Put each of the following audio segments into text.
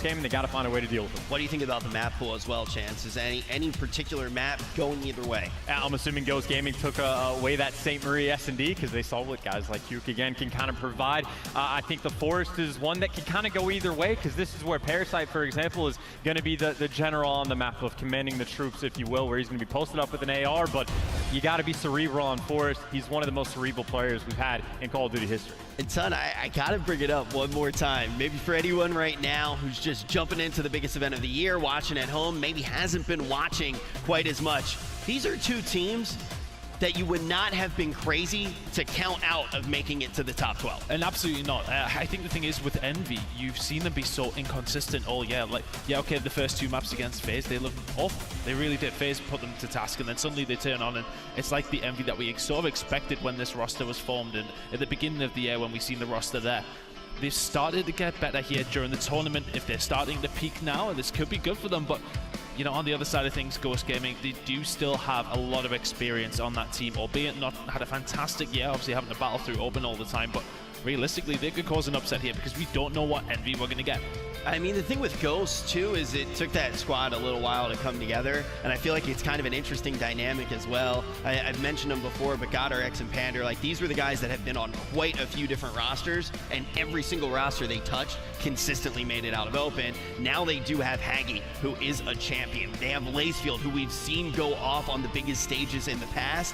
game, and they got to find a way to deal with them. What do you think about the map pool as well, Chance? Is any particular map going either way? I'm assuming Ghost Gaming took away that St. Marie S&D because they saw what guys like Huke again can kind of provide. I think the Forest is one that can kind of go either way, because this is where Parasite, for example, is going to be the general on the map of commanding the troops, if you will, where he's going to be posted up with an AR, but you got to be cerebral on Forest. He's one of the most cerebral players we've had in Call of Duty history. And son, I gotta bring it up one more time. Maybe for anyone right now who's just jumping into the biggest event of the year, watching at home, maybe hasn't been watching quite as much. These are two teams that you would not have been crazy to count out of making it to the top 12. And absolutely not. I think the thing is with Envy, you've seen them be so inconsistent all year. Like, yeah, okay, the first two maps against FaZe, they looked awful. They really did. FaZe put them to task, and then suddenly they turn on, and it's like the Envy that we sort of expected when this roster was formed, and at the beginning of the year when we seen the roster there. They've started to get better here during the tournament. If they're starting to peak now, this could be good for them, but you know, on the other side of things, Ghost Gaming, they do still have a lot of experience on that team, albeit not had a fantastic year, obviously having to battle through open all the time, but realistically, they could cause an upset here because we don't know what Envy we're going to get. I mean, the thing with Ghost, too, is it took that squad a little while to come together, and I feel like it's kind of an interesting dynamic as well. I've mentioned them before, but GodRx and Pander, like, these were the guys that have been on quite a few different rosters, and every single roster they touched consistently made it out of open. Now they do have Haggy, who is a champion. They have Lacefield, who we've seen go off on the biggest stages in the past.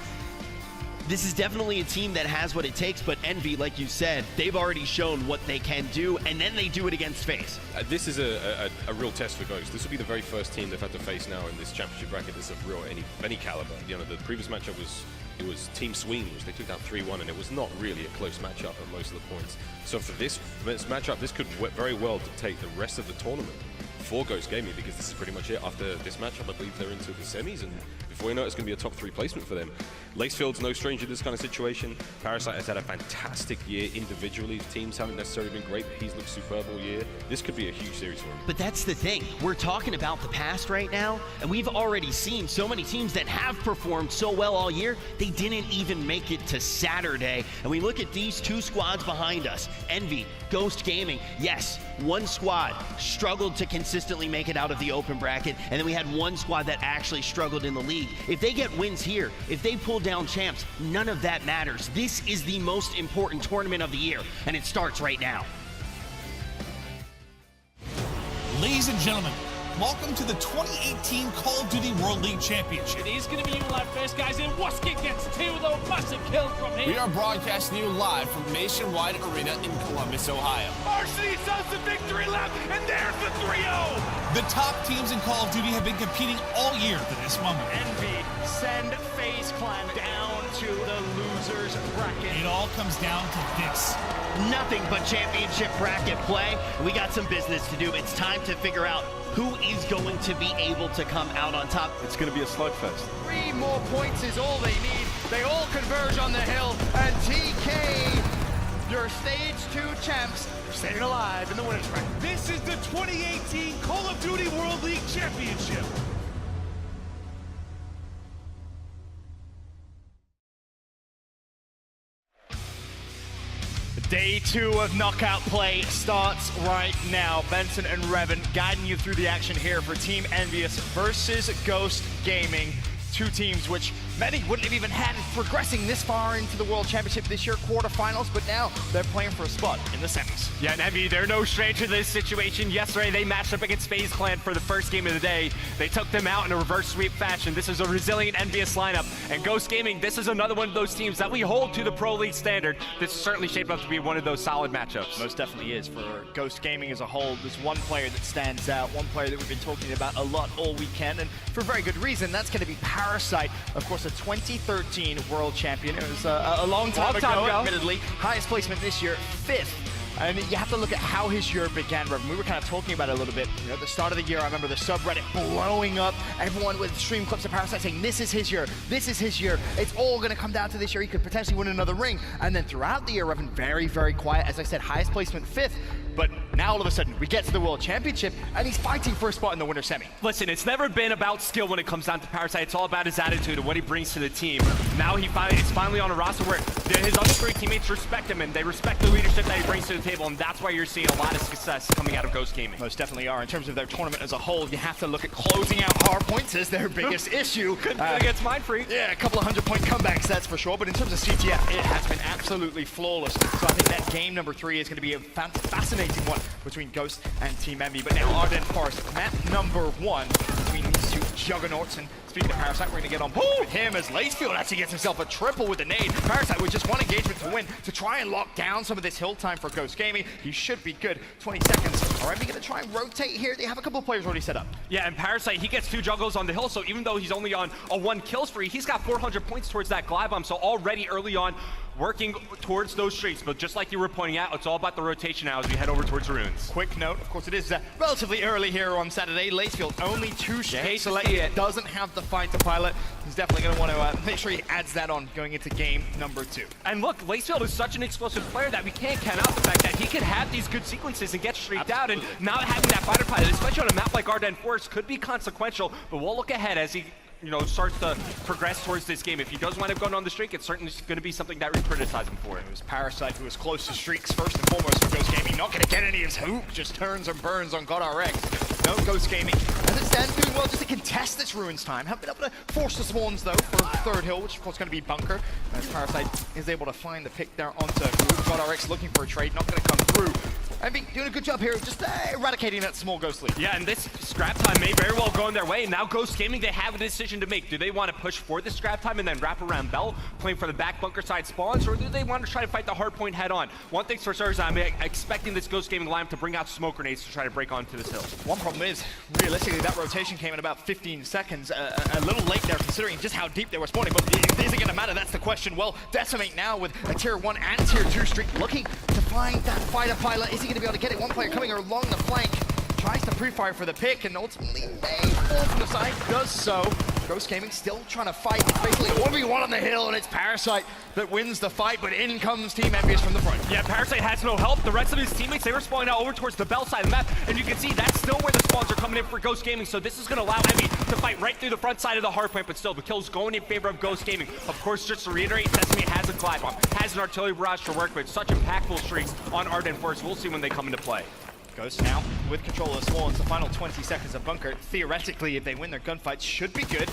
This is definitely a team that has what it takes, but Envy, like you said, they've already shown what they can do, and then they do it against FaZe. This is a real test for Ghost. This will be the very first team they've had to face now in this championship bracket that's of real any caliber. You know, the previous matchup was Team Sween, which they took down 3-1, and it was not really a close matchup at most of the points. So for this matchup, this could very well dictate the rest of the tournament for Ghost Gaming, because this is pretty much it. After this matchup, I believe they're into the semis, and before you know it, it's going to be a top 3 placement for them. Lacefield's no stranger to this kind of situation. Parasite has had a fantastic year individually. The teams haven't necessarily been great, but he's looked superb all year. This could be a huge series for him. But that's the thing. We're talking about the past right now, and we've already seen so many teams that have performed so well all year, they didn't even make it to Saturday. And we look at these two squads behind us, Envy, Ghost Gaming. Yes, one squad struggled to consistently make it out of the open bracket, and then we had one squad that actually struggled in the league. If they get wins here, if they pull down champs, none of that matters. This is the most important tournament of the year, and it starts right now. Ladies and gentlemen, welcome to the 2018 Call of Duty World League Championship. It is going to be you live first, guys, and Waskit gets 2 though. Massive kill from here. We are broadcasting you live from Nationwide Arena in Columbus, Ohio. RC does the victory lap, and there's the 3-0. The top teams in Call of Duty have been competing all year to this moment. Envy send FaZe Clan down to the losers bracket. It all comes down to this. Nothing but championship bracket play. We got some business to do. It's time to figure out who is going to be able to come out on top. It's going to be a slugfest. 3 more points is all they need. They all converge on the hill, and TK, your stage 2 champs, staying alive in the winners bracket. This is the 2018 Call of Duty World League Championship. Day 2 of knockout play starts right now. Benson and Revan guiding you through the action here for Team Envious versus Ghost Gaming. Two teams which many wouldn't have even had progressing this far into the World Championship this year, quarterfinals, but now they're playing for a spot in the semis. Yeah, and Envy, they're no stranger to this situation. Yesterday, they matched up against FaZe Clan for the first game of the day. They took them out in a reverse sweep fashion. This is a resilient, envious lineup. And Ghost Gaming, this is another one of those teams that we hold to the Pro League standard. This is certainly shaped up to be one of those solid matchups. Most definitely is. For Ghost Gaming as a whole, there's one player that stands out, one player that we've been talking about a lot all weekend, and for very good reason. That's going to be Parasite, of course, a 2013 world champion. It was a long time ago, admittedly. Highest placement this year, 5th. And you have to look at how his year began, Revan. We were kind of talking about it a little bit. You know, at the start of the year, I remember the subreddit blowing up. Everyone with stream clips of Parasite saying, this is his year, this is his year. It's all going to come down to this year. He could potentially win another ring. And then throughout the year, Revan, very, very quiet. As I said, highest placement 5th. But now all of a sudden, we get to the World Championship, and he's fighting for a spot in the winter semi. Listen, it's never been about skill when it comes down to Parasite. It's all about his attitude and what he brings to the team. Now it's finally on a roster where his other 3 teammates respect him, and they respect the leadership that he brings to the table, and that's why you're seeing a lot of success coming out of Ghost Gaming. Most definitely are. In terms of their tournament as a whole, you have to look at closing out hard points as their biggest issue. Against Mindfreak. Yeah, a couple of 100-point comebacks, that's for sure. But in terms of CTF, it has been absolutely flawless. So I think that game number 3 is going to be a fascinating one between Ghost and Team Envy. But now Ardent Forest, map number 1 between these two juggernauts. And speaking of Parasite, we're going to get on board with him as Lacefield actually gets himself a triple with the nade. Parasite with just one engagement to win to try and lock down some of this hill time for Ghost Gaming. He should be good. 20 seconds. Are Envy going to try and rotate here? They have a couple of players already set up. Yeah, and Parasite, he gets 2 juggles on the hill, so even though he's only on a 1 kill spree, he's got 400 points towards that glide bomb, so already early on, working towards those streaks. But just like you were pointing out, it's all about the rotation now as we head over towards Ruins. Quick note, of course, it is relatively early here on Saturday. Lacefield only 2 streaks selected. Doesn't have the fight to pilot. He's definitely going to want to make sure he adds that on going into game number 2. And look, Lacefield is such an explosive player that we can't count out the fact that he could have these good sequences and get streaked out, and not having that fighter pilot, especially on a map like Ardent Forest, could be consequential. But we'll look ahead as he starts to progress towards this game. If he does wind up going on the streak, it's certainly going to be something that we criticize him for. It was Parasite who was close to streaks first and foremost for Ghost Gaming. Not going to get any of his hoop, just turns and burns on GodRx. No Ghost Gaming, as it stands, doing well just to contest this Ruins time. Haven't been able to force the spawns though for third hill, which of course is going to be Bunker. As Parasite is able to find the pick there onto GodRx, looking for a trade, not going to come through. Envy doing a good job here of just eradicating that small Ghost lead. Yeah, and this scrap time may very well go in their way. Now Ghost Gaming, they have a decision to make. Do they want to push for the scrap time and then wrap around Bell, playing for the back bunker side spawns, or do they want to try to fight the hard point head on? One thing's for sure is I'm expecting this Ghost Gaming lineup to bring out smoke grenades to try to break onto this hill. One problem is, realistically, that rotation came in about 15 seconds. A little late there considering just how deep they were spawning, but is it going to matter? That's the question. Well, Decimate now with a tier 1 and tier 2 streak looking to find that fighter pilot. Is he going to be able to get it? One player coming along the flank, tries to pre-fire for the pick, and ultimately may fall from the side, does so. Ghost Gaming still trying to fight. It's basically a 1v1 on the hill, and it's Parasite that wins the fight, but in comes Team Envious from the front. Yeah, Parasite has no help. The rest of his teammates, they were spawning out over towards the Bell side of the map, and you can see that's still where the spawns are coming in for Ghost Gaming, so this is going to allow Envy to fight right through the front side of the hardpoint, but still, the kill's going in favor of Ghost Gaming. Of course, just to reiterate, Decimate has a glide bomb, has an artillery barrage to work with, such impactful streaks on Ardent Forest. We'll see when they come into play. Ghost now with control of the spawns. The final 20 seconds of Bunker. Theoretically, if they win their gunfights, should be good.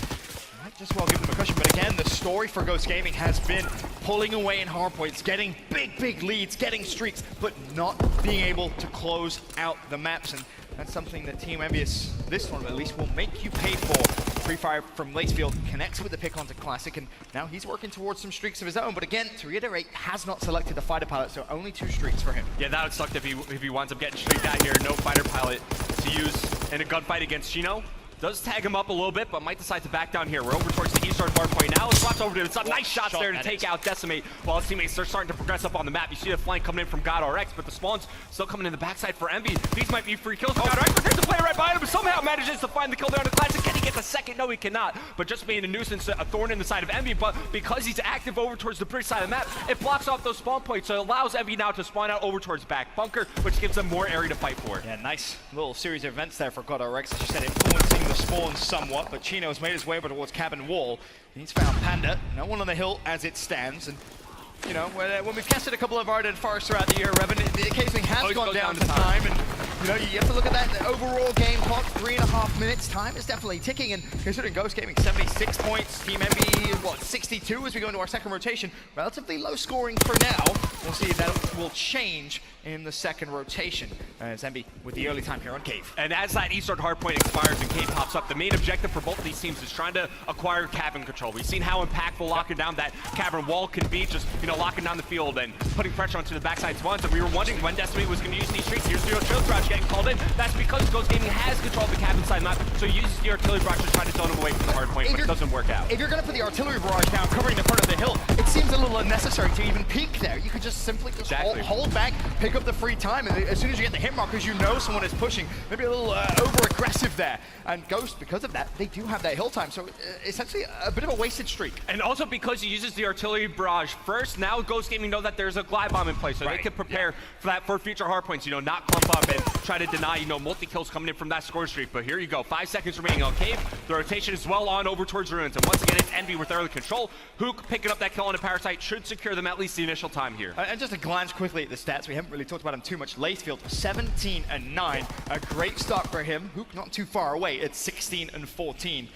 Might just well give them a cushion, but again, the story for Ghost Gaming has been pulling away in hardpoints, getting big leads, getting streaks, but not being able to close out the maps. And that's something that Team Envious, this tournament at least, will make you pay for. Free fire from Lacefield connects with the pick onto Classic, and now he's working towards some streaks of his own. But again, to reiterate, has not selected the fighter pilot, so only 2 streaks for him. Yeah, that would suck if he winds up getting streaked out here. No fighter pilot to use in a gunfight against Chino. Does tag him up a little bit, but might decide to back down here. We're over towards the eastern bar point now. Swaps over to him. Some nice shots there to take out Decimate while his teammates are starting to progress up on the map. You see the flank coming in from GodRx, but the spawns still coming in the backside for Envy. These might be free kills for GodRx, but there's the player right behind him, but somehow manages to find the kill there on the Classic. Can he get the second? No, he cannot. But just being a nuisance, a thorn in the side of Envy, but because he's active over towards the bridge side of the map, it blocks off those spawn points, so it allows Envy now to spawn out over towards back bunker, which gives them more area to fight for. Yeah, nice little series of events there for GodRx. As you said, influencing the spawns somewhat, but Chino's made his way over towards cabin wall. He's found Panda, no one on the hill as it stands, and you know, when we've casted a couple of Ardent Forests throughout the year, Revan, it occasionally has gone down to time, and you know, you have to look at that. The overall game clock, 3.5 minutes. Time is definitely ticking, and considering Ghost Gaming 76 points, Team Envy, what, 62 as we go into our second rotation. Relatively low scoring for now. We'll see if that will change in the second rotation. As Envy with the early time here on Cave. And as that eastern hardpoint expires and Cave pops up, the main objective for both of these teams is trying to acquire cabin control. We've seen how impactful locking down that cavern wall can be, just, you know, locking down the field and putting pressure onto the backside spawns. And we were wondering when Decimate was going to use these streaks. Here's the artillery barrage getting called in. That's because Ghost Gaming has control of the cabin side map, so he uses the artillery barrage to try to zone him away from the hardpoint, but it doesn't work out. If you're going to put the artillery barrage down, covering the front of the hill, it seems a little unnecessary to even peek there. You could just simply hold back, pick up the free time, and as soon as you get the hit markers, you know someone is pushing. Maybe a little over-aggressive there. And Ghost, because of that, they do have that hill time, so essentially a bit of a wasted streak. And also because he uses the artillery barrage first, now Ghost Gaming know that there's a glide bomb in place, so they can prepare for that for future hardpoints, you know, not clump up and try to deny, you know, multi-kills coming in from that score streak. But here you go, 5 seconds remaining on Cave. The rotation is well on over towards Ruins. And once again, it's Envy with early control. Hook picking up that kill on a Parasite should secure them at least the initial time here. And just a glance quickly at the stats, we haven't really talked about him too much. Lacefield, 17-9, a great start for him. Hook not too far away, it's 16-14.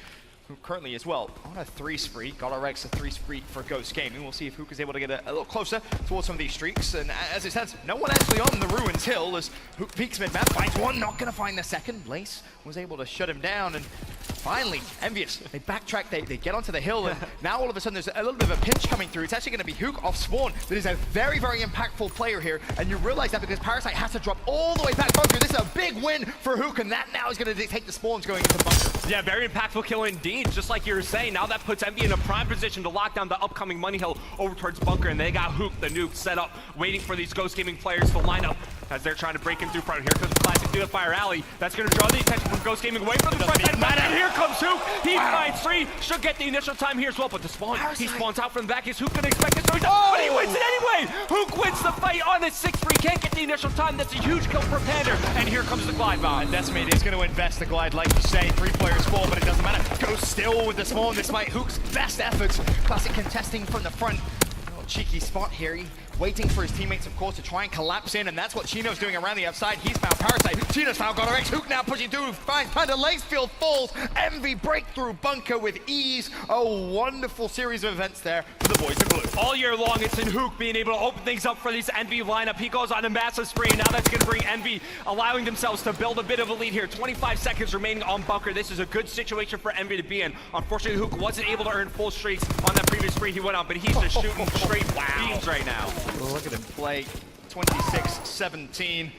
Hook currently as well on a 3 spree. Got RX a 3 spree for Ghost Gaming. We'll see if Hook is able to get a little closer towards some of these streaks. And as it stands, no one actually on the Ruins Hill as Hook peeks mid-map, finds one, not gonna find the second. Lace was able to shut him down, and finally, Envious, they backtrack, they get onto the hill, and now all of a sudden there's a little bit of a pinch coming through. It's actually going to be Hook off spawn that is a very, very impactful player here, and you realize that because Parasite has to drop all the way back bunker. This is a big win for Hook, and that now is going to dictate the spawns going into bunker. Yeah, very impactful kill indeed. Just like you were saying, now that puts Envy in a prime position to lock down the upcoming money hill over towards bunker, and they got Hook, the nuke, set up, waiting for these Ghost Gaming players to line up as they're trying to break in through front. Here comes Classic through the fire alley. That's going to draw the attention from Ghost Gaming away from the front side. And here comes Hook. He finds 3. Should get the initial time here as well, but the spawn, he spawns out from the back. Is Hook going to expect this? But he wins it anyway. Hook wins the fight on his 6-3. Can't get the initial time. That's a huge kill for Pander. And here comes the glide bomb. And Decimate is going to invest the glide, like you say. 3 players fall, but it doesn't matter. Goes still with the spawn, despite Hook's best efforts. Classic contesting from the front. Little cheeky spot here. Waiting for his teammates, of course, to try and collapse in, and that's what Chino's doing around the outside. He's found Parasite. Chino's found GodRx. Hook now pushing through. Finds Panda. Lacefield falls. Envy breakthrough bunker with ease. A wonderful series of events there for the boys in blue. All year long, it's in Hook being able to open things up for these Envy lineup. He goes on a massive spree. Now that's going to bring Envy allowing themselves to build a bit of a lead here. 25 seconds remaining on bunker. This is a good situation for Envy to be in. Unfortunately, Hook wasn't able to earn full streaks on that previous spree he went on, but he's just shooting straight beams right now. Look at him play. 26-17.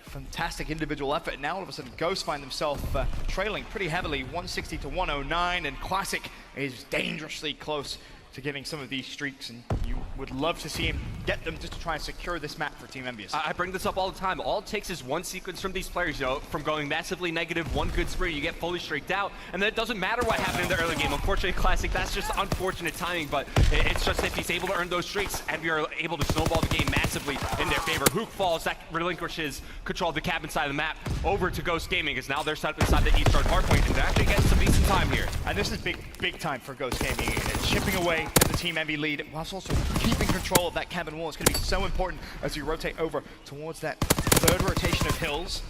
Fantastic individual effort. Now all of a sudden Ghost find themselves trailing pretty heavily, 160 to 109, and Classic is dangerously close to getting some of these streaks, and you would love to see him get them just to try and secure this map for Team Envious. I bring this up all the time. All it takes is one sequence from these players, you know, from going massively negative, one good spree, you get fully streaked out, and then it doesn't matter what happened in the early game. Unfortunately, Classic, that's just unfortunate timing, but it's just if he's able to earn those streaks, Envy are able to snowball the game massively in their favor. Hook falls, that relinquishes control of the cabin side of the map over to Ghost Gaming, as now they're set up inside the eastern hardpoint, and they're actually getting some decent time here. And this is big time for Ghost Gaming. It's chipping away at the Team Envy lead, whilst also keeping control of that cabin wall. It's going to be so important as we rotate over towards that third rotation of hills.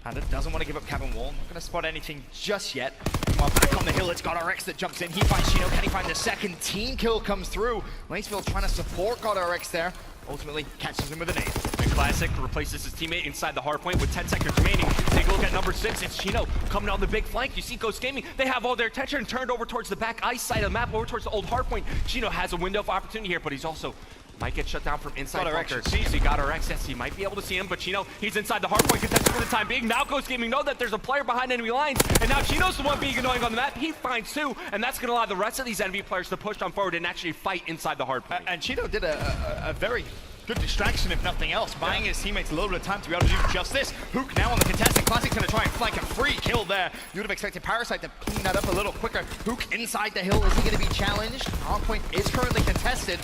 And it doesn't want to give up cabin wall. Not going to spot anything just yet. While back on the hill, it's GodRx that jumps in. He finds Chino. Can he find the second? Team kill comes through. Lacefield trying to support GodRx there. Ultimately catches him with a nade. And Classic replaces his teammate inside the hardpoint with 10 seconds remaining. Take a look at number 6. It's Chino coming on the big flank. You see Ghost Gaming. They have all their attention turned over towards the back ice side of the map, over towards the old hardpoint. Chino has a window of opportunity here, but he's also might get shut down from inside bunker. Sees he got RX. Yes, he might be able to see him, but Chino, he's inside the hardpoint contested for the time being. Now Ghost Gaming know that there's a player behind enemy lines, and now Chino's the one being annoying on the map. He finds 2, and that's going to allow the rest of these enemy players to push on forward and actually fight inside the hardpoint. And Chino did a very good distraction, if nothing else, buying his teammates a little bit of time to be able to do just this. Hook now on the contested. Classic's going to try and flank a free kill there. You would have expected Parasite to clean that up a little quicker. Hook inside the hill. Is he going to be challenged? Hardpoint is currently contested.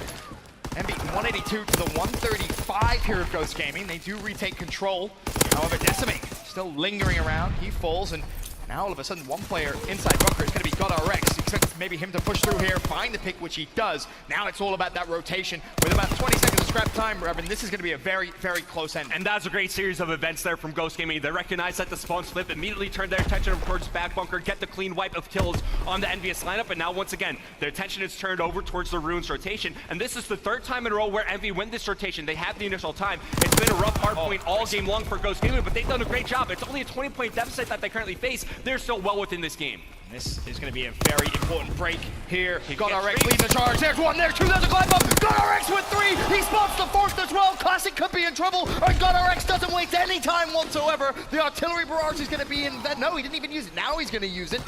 Envy 182 to the 135 here of Ghost Gaming. They do retake control. However, Decimate still lingering around. He falls, and now all of a sudden one player inside bunker is going to be GodRx. Expect maybe him to push through here, find the pick, which he does. Now it's all about that rotation. With about 20 seconds of scrap time, Revan, this is going to be a very, very close end. And that's a great series of events there from Ghost Gaming. They recognize that the spawn flip, immediately turn their attention towards back bunker, get the clean wipe of kills on the Envious lineup, and now once again, their attention is turned over towards the Ruins rotation, and this is the 3rd time in a row where Envy win this rotation. They have the initial time. It's been a rough hard point all game long for Ghost Gaming, but they've done a great job. It's only a 20-point deficit that they currently face. They're still well within this game. This is going to be a very important break here. GodRx leads the charge. There's 1, there's 2, there's a glide bomb. GodRx with 3. He spots the 4th as well. Classic could be in trouble. And GodRx doesn't waste any time whatsoever. The artillery barrage is going to be in that. No, he didn't even use it. Now he's going to use it.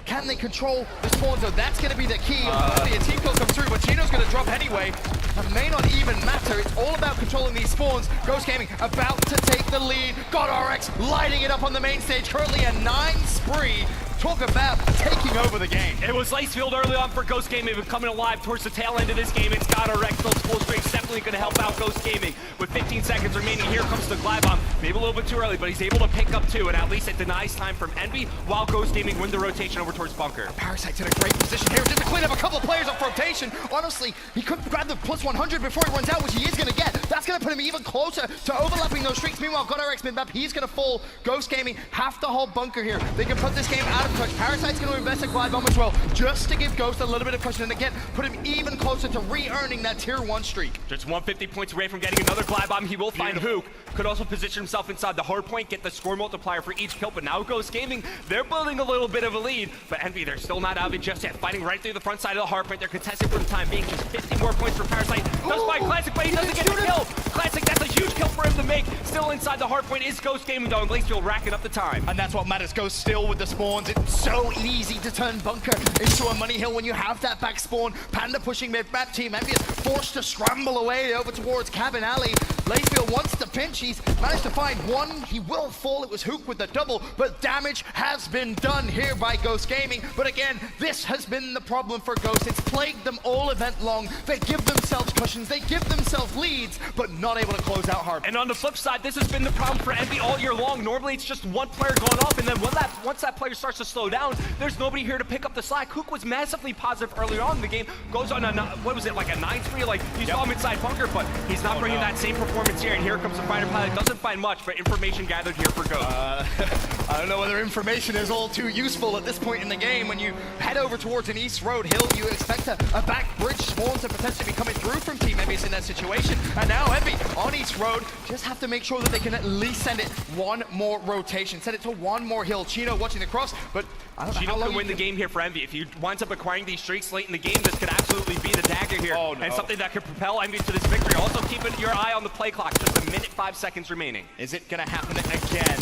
Can they control the spawn zone? That's going to be the key. Hopefully a team kill comes through, but Chino's going to drop anyway. That may not even matter. It's all about controlling these spawns. Ghost Gaming about to take the lead. GodRx lighting it up on the main stage. Currently a 9 spree. Talk about taking over the game. It was Lacefield early on for Ghost Gaming, but coming alive towards the tail end of this game. It's got a Rex, those full strings definitely going to help out Ghost Gaming. With 15 seconds remaining, here comes the Glide Bomb. Maybe a little bit too early, but he's able to pick up 2, and at least it denies time from Envy, while Ghost Gaming win the rotation over towards Bunker. Parasite's in a great position here just to clean up a couple of players off rotation. Honestly, he could grab the plus 100 before he runs out, which he is going to get. That's going to put him even closer to overlapping those streaks. Meanwhile, GodRx mid-map, he's going to fall. Ghost Gaming have to hold Bunker here. They can put this game out of touch. Parasite's going to invest in Glide Bomb as well, just to give Ghost a little bit of cushion, and again, put him even closer to re-earning that tier 1 streak. Just 150 points away from getting another Glide Bomb. He will find Hook. Could also position himself inside the hard point, get the score multiplier for each kill, but now Ghost Gaming, they're building a little bit of a lead, but Envy, they're still not out of it just yet. Fighting right through the front side of the hard point. They're contested for the time being. Just 50 more points for Parasite. Does find Classic, but he doesn't get the kill. Classic, that's a huge kill for him to make. Still inside the hard point is Ghost Gaming though, and Lacefield racking up the time. And that's what matters. Ghost still with the spawns. It's so easy to turn Bunker into a money hill when you have that back spawn. Panda pushing mid-map, Team Envy is forced to scramble away over towards Cabin Alley. Lacefield wants to pinch. He's managed to find one. He will fall. It was Hook with the double, but damage has been done here by Ghost Gaming. But again, this has been the problem for Ghost. It's plagued them all event long. They give themselves cushions, they give themselves leads, but not able to close out hard. And on the flip side, this has been the problem for Envy all year long. Normally, it's just one player going off, and then once that player starts to slow down, there's nobody here to pick up the slack. Hook was massively positive earlier on in the game. Goes on a, what was it, like a 9-3? Like, you saw him inside Bunker, but he's not bringing that same performance here. And here comes the fighter pilot. Doesn't find much, but information gathered here for Ghost. I don't know whether information is all too useful at this point in the game. When you head over towards an East Road hill, you expect a back bridge swarm to potentially be coming through from Team Envy in that situation. And now Envy on East Road just have to make sure that they can at least send it one more rotation, send it to one more hill. Chino watching the cross, but I don't know Chino how long can win the game here for Envy. If he winds up acquiring these streaks late in the game, this could absolutely be the dagger here. Oh, no. And something that could propel Envy to this victory. Also keeping your eye on the play clock. Just 1 minute, 5 seconds remaining. Is it gonna happen again?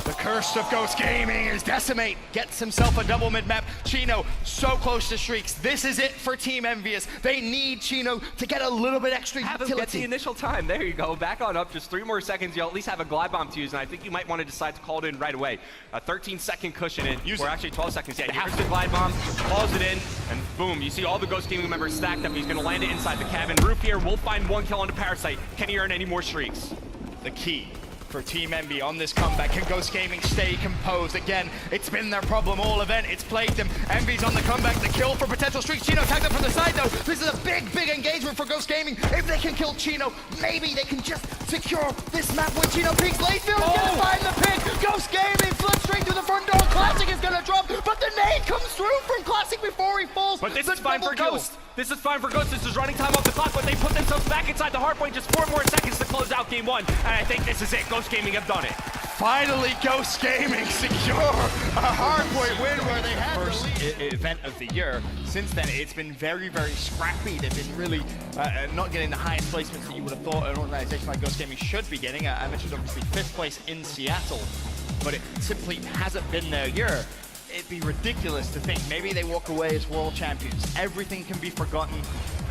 The curse of Ghost Gaming is Decimate. Gets himself a double mid-map. Chino so close to streaks. This is it for Team Envious. They need Chino to get a little bit extra Have him utility. get the initial time. There you go. Back on up. Just 3 more seconds. You'll at least have a Glide Bomb to use, and I think you might want to decide to call it in right away. A 13-second cushion in. Or actually 12 seconds. Yeah, here's the Glide Bomb. Calls it in, and boom. You see all the Ghost Gaming members stacked up. He's going to land it inside the cabin. Roof here will find 1 kill onto Parasite. Can he earn any more streaks? The key for Team Envy on this comeback. Can Ghost Gaming stay composed? Again, it's been their problem all event. It's plagued them. Envy's on the comeback. The kill for potential streaks. Chino tagged up from the side though. This is a big engagement for Ghost Gaming. If they can kill Chino, maybe they can just secure this map when Chino peeks. Layfield's gonna find the pick. Ghost Gaming flips straight through the front door. Classic is gonna drop, but the nade comes through from Classic before he falls. But this is fine for Ghost. This is fine for Ghost. This is running time off the clock, but they put themselves back inside the hard point. Just 4 more seconds to close out game 1. And I think this is it. Ghost Gaming have done it. Finally, Ghost Gaming secure a hardpoint win where they had the first event of the year. Since then, it's been very scrappy. They've been really not getting the highest placements that you would have thought an organization like Ghost Gaming should be getting. I mentioned obviously 5th place in Seattle, but it simply hasn't been their year. It'd be ridiculous to think maybe they walk away as world champions. Everything can be forgotten.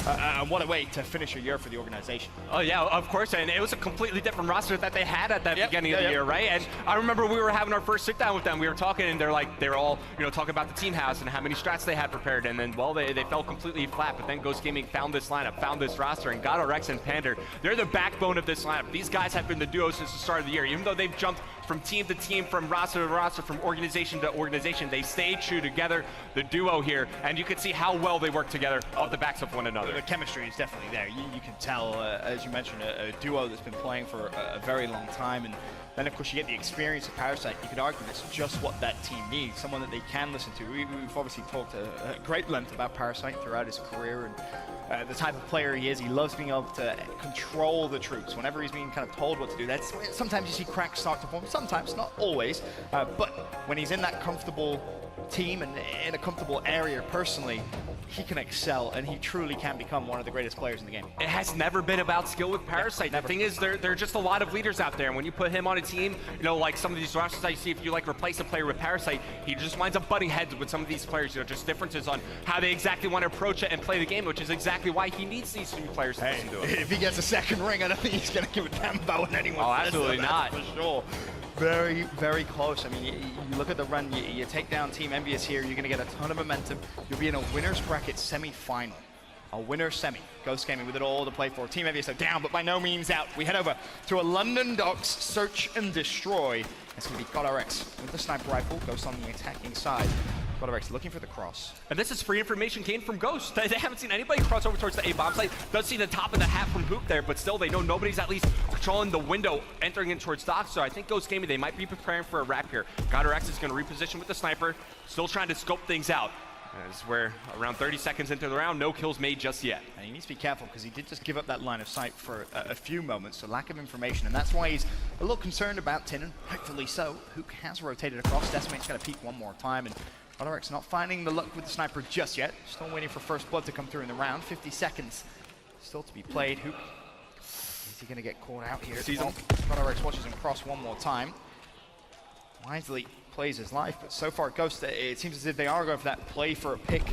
And what a way to finish a year for the organization. Oh yeah, of course, and it was a completely different roster that they had at that beginning of the year, right? And I remember we were having our first sit down with them. We were talking, and they were all, talking about the team house and how many strats they had prepared. And then, well, they fell completely flat. But then Ghost Gaming found this lineup, found this roster, and GodRx and Pander. They're the backbone of this lineup. These guys have been the duo since the start of the year. Even though they've jumped from team to team, from roster to roster, from organization to organization, they stay true together, the duo here, and you can see how well they work together off the backs of one another. The chemistry is definitely there. You can tell, as you mentioned, a duo that's been playing for a very long time, and then of course you get the experience of Parasite. You could argue that's just what that team needs, someone that they can listen to. We've obviously talked at great length about Parasite throughout his career, and the type of player he is. He loves being able to control the troops whenever he's being kind of told what to do. That's sometimes you see cracks start to form, sometimes, not always, but when he's in that comfortable team and in a comfortable area personally, he can excel, and he truly can become one of the greatest players in the game. It has never been about skill with Parasite. The thing is, there are just a lot of leaders out there, and when you put him on a team, like some of these rosters I see, if you replace a player with Parasite, he just winds up butting heads with some of these players, just differences on how they exactly want to approach it and play the game, which is exactly why he needs these 2 players to listen to him. If he gets a second ring, I don't think he's going to give a damn about what anyone says. Absolutely not. For sure. very, very close. I mean, you look at the run, you take down Team Envious here, you're going to get a ton of momentum. You'll be in a winner's bracket semi-final. A winner semi. Ghost Gaming with it all to play for. Team Envious are down, but by no means out. We head over to a London Docks search and destroy. It's going to be GodRx with the sniper rifle. Ghost on the attacking side. GodRx looking for the cross. And this is free information gained from Ghost. They haven't seen anybody cross over towards the A bomb site. Does see the top of the hat from Hoop there, but still they know nobody's at least controlling the window entering in towards Dock. So I think Ghost Gaming, they might be preparing for a wrap here. GodRx is going to reposition with the sniper, still trying to scope things out. As we're around 30 seconds into the round, no kills made just yet. And he needs to be careful because he did just give up that line of sight for a few moments, so lack of information, and that's why he's a little concerned about Tinnen, rightfully so. Hook has rotated across, Decimate's got to peek one more time, and GodRx not finding the luck with the sniper just yet. Still waiting for first blood to come through in the round. 50 seconds still to be played. Hook, is he going to get caught out here? Sees him. GodRx watches him cross one more time. Wisely plays his life, but so far Ghost, it seems as if they are going for that play for a pick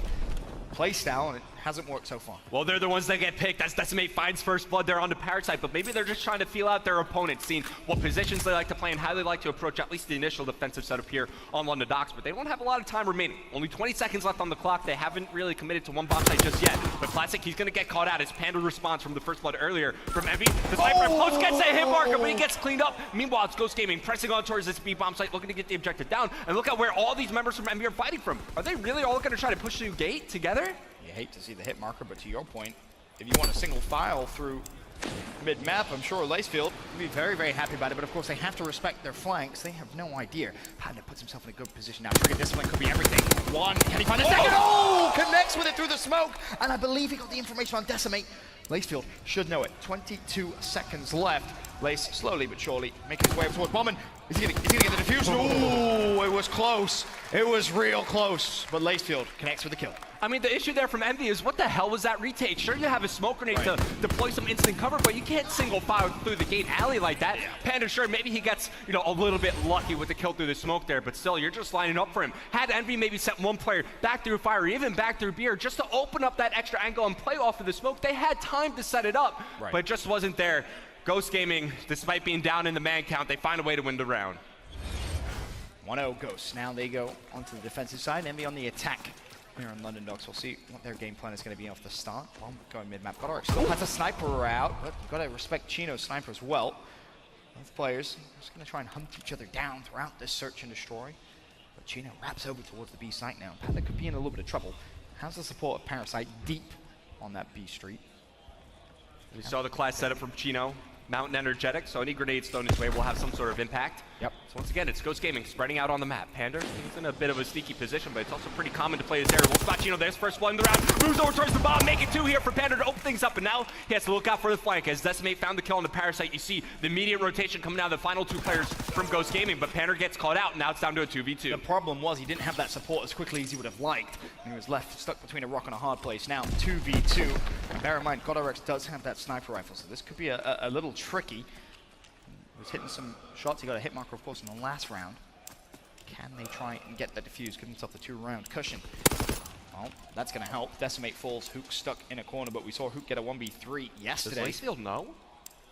play style, and it hasn't worked so far. Well, they're the ones that get picked. That's Decimate finds first blood there on the Parasite, but maybe they're just trying to feel out their opponent, seeing what positions they like to play and how they like to approach at least the initial defensive setup here on London Docks, but they don't have a lot of time remaining. Only 20 seconds left on the clock. They haven't really committed to one bomb site just yet, but Classic, he's going to get caught out as Panda responds from the first blood earlier from Envy. The sniper close gets a hit marker, but he gets cleaned up. Meanwhile, it's Ghost Gaming pressing on towards this B bomb site, looking to get the objective down, and look at where all these members from Envy are fighting from. Are they really all going to try to push through gate together? You hate to see the hit marker, but to your point, if you want a single file through mid-map, I'm sure Lacefield would be very, very happy about it, but of course they have to respect their flanks. They have no idea. Panda puts himself in a good position now. Trigger Discipline could be everything. One, can he find a second? Oh! Connects with it through the smoke, and I believe he got the information on Decimate. Lacefield should know it. 22 seconds left. Lace slowly but surely making his way up towards Bombman. Is he gonna get the defuse? Ooh, it was close. It was real close, but Lacefield connects with the kill. I mean, the issue there from Envy is what the hell was that retake? Sure, you have a smoke grenade to deploy some instant cover, but you can't single file through the gate alley like that. Panda, sure, maybe he gets, you know, a little bit lucky with the kill through the smoke there, but still, you're just lining up for him. Had Envy maybe sent one player back through fire, or even back through beer, just to open up that extra angle and play off of the smoke, they had time to set it up, but it just wasn't there. Ghost Gaming, despite being down in the man count, they find a way to win the round. 1-0 Ghosts. Now they go onto the defensive side. Envy on the attack here in London Docks. We'll see what their game plan is going to be off the start. Well, going mid-map. GodRx still has a sniper out, but you've got to respect Chino's sniper as well. Both players just going to try and hunt each other down throughout this search and destroy. But Chino wraps over towards the B site now. Panda could be in a little bit of trouble. Has the support of Parasite deep on that B street. We saw the class setup from Chino. Mountain energetic, so any grenades thrown his way will have some sort of impact. Yep. So once again, it's Ghost Gaming spreading out on the map. Panda, he's in a bit of a sneaky position, but it's also pretty common to play this area. We'll spot Chino, there's first blood in the round. Moves over towards the bomb, make it two here for Panda to open things up, and now he has to look out for the flank. As Decimate found the kill on the Parasite, you see the immediate rotation coming down, the final two players from Ghost Gaming, but Panda gets called out, and now it's down to a 2v2. The problem was he didn't have that support as quickly as he would have liked, and he was left stuck between a rock and a hard place. Now 2v2, and bear in mind, GodRx does have that sniper rifle, so this could be a little tricky. He was hitting some shots. He got a hit marker, of course, in the last round. Can they try and get that defuse? Give himself the 2-round cushion. Well, that's going to help. Decimate falls. Hook stuck in a corner, but we saw Hook get a 1v3 yesterday. Does Lacefield know?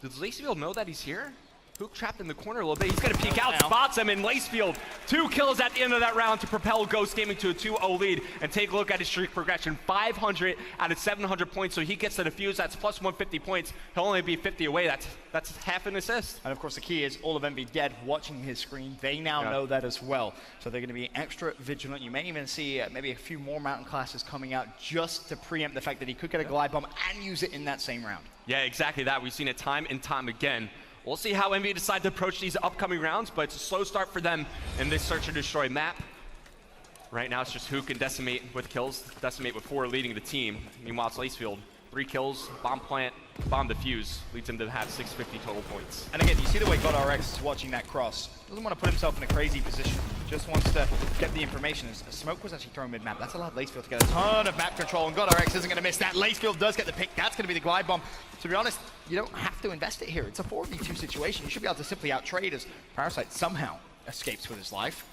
Does Lacefield know that he's here? Hook trapped in the corner a little bit. He's going to peek out, spots him, and Lacefield, 2 kills at the end of that round to propel Ghost Gaming to a 2-0 lead. And take a look at his streak progression. 500 out of 700 points, so he gets the defuse. That's plus 150 points. He'll only be 50 away. That's half an assist. And of course, the key is all of Envy dead watching his screen. They now know that as well. So they're going to be extra vigilant. You may even see maybe a few more mountain classes coming out just to preempt the fact that he could get a glide bomb and use it in that same round. Yeah, exactly that. We've seen it time and time again. We'll see how Envy decide to approach these upcoming rounds, but it's a slow start for them in this search and destroy map. Right now, it's just Hook and Decimate with kills. Decimate with 4 leading the team. Meanwhile, it's Lacefield. 3 kills, bomb plant, bomb defuse. Leads him to have 650 total points. And again, you see the way GodRx is watching that cross. Doesn't want to put himself in a crazy position. Just wants to get the information. Smoke was actually thrown mid-map. That's allowed Lacefield to get a ton of map control, and GodRx isn't going to miss that. Lacefield does get the pick. That's going to be the glide bomb. To be honest, you don't have to invest it here. It's a 4v2 situation. You should be able to simply out-trade as Parasite somehow escapes with his life.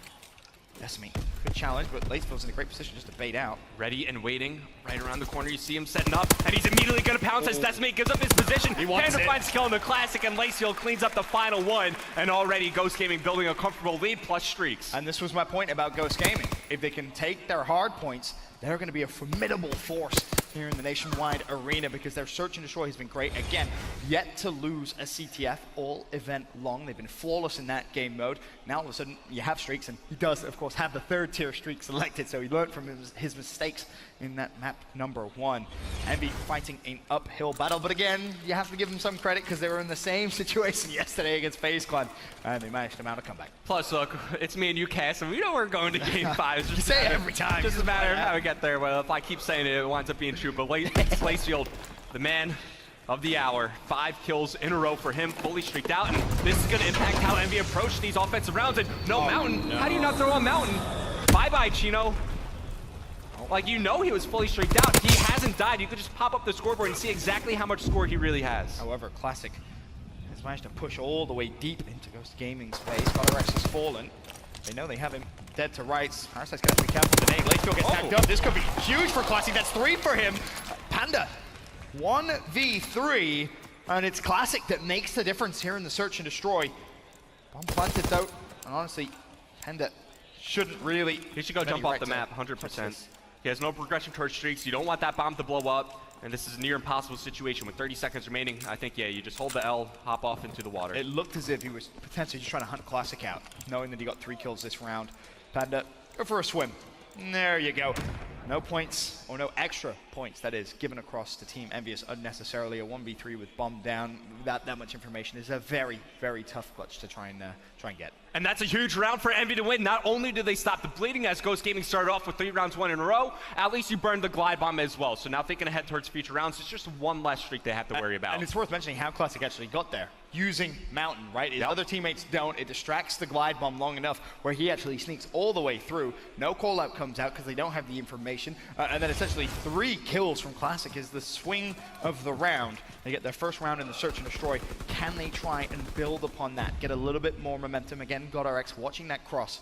Decimate Good challenge, but Latefield's in a great position just to bait out. Ready and waiting. Right around the corner, you see him setting up, and he's immediately going to pounce as Decimate gives up his position. Panda finds kill in the Classic, and Lacefield cleans up the final one. And already Ghost Gaming building a comfortable lead plus streaks. And this was my point about Ghost Gaming. If they can take their hard points, they're going to be a formidable force here in the nationwide arena because their search and destroy has been great. Again, yet to lose a CTF all event long. They've been flawless in that game mode. Now all of a sudden you have streaks, and he does of course have the 3rd tier streak selected, so he learned from his mistakes in that map number 1. Envy fighting an uphill battle, but again, you have to give them some credit because they were in the same situation yesterday against FaZe Clan, and they managed to mount a comeback. Plus, look, it's me and you, Cass, and we know we're going to game 5. It's just say it every time. Just a matter of how we get there. Well, if I keep saying it, it winds up being true. But Lacefield, the man of the hour, 5 kills in a row for him, fully streaked out, and this is going to impact how Envy approach these offensive rounds. And Mountain, how do you not throw a Mountain? Bye-bye, Chino. Like, you know he was fully streaked out. He hasn't died. You could just pop up the scoreboard and see exactly how much score he really has. However, Classic has managed to push all the way deep into Ghost Gaming's face. Godorex has fallen. They know they have him dead to rights. Parasite's going to have to be careful today. Lacefield gets tagged up. This could be huge for Classic. That's 3 for him. Panda, 1v3, and it's Classic that makes the difference here in the search and destroy. Bomb planted though, and honestly, Panda shouldn't really. He should go jump off the map, 100%. He has no progression towards streaks. You don't want that bomb to blow up. And this is a near impossible situation with 30 seconds remaining. I think, yeah, you just hold the L, hop off into the water. It looked as if he was potentially just trying to hunt Classic out, knowing that he got 3 kills this round. Panda, go for a swim. There you go. No points, or no extra points, that is, given across to Team Envious unnecessarily. A 1v3 with bomb down without that much information is a very, very tough clutch to try and get. And that's a huge round for Envy to win. Not only do they stop the bleeding as Ghost Gaming started off with 3 rounds, 1 in a row, at least you burned the glide bomb as well. So now thinking ahead towards future rounds, it's just one less streak they have to worry about. And it's worth mentioning how Classic actually got there. Using Mountain, right? His other teammates don't. It distracts the glide bomb long enough where he actually sneaks all the way through. No call out comes out because they don't have the information. And then essentially 3 kills from Classic is the swing of the round. They get their first round in the search and destroy. Can they try and build upon that? Get a little bit more momentum again. GodRx watching that cross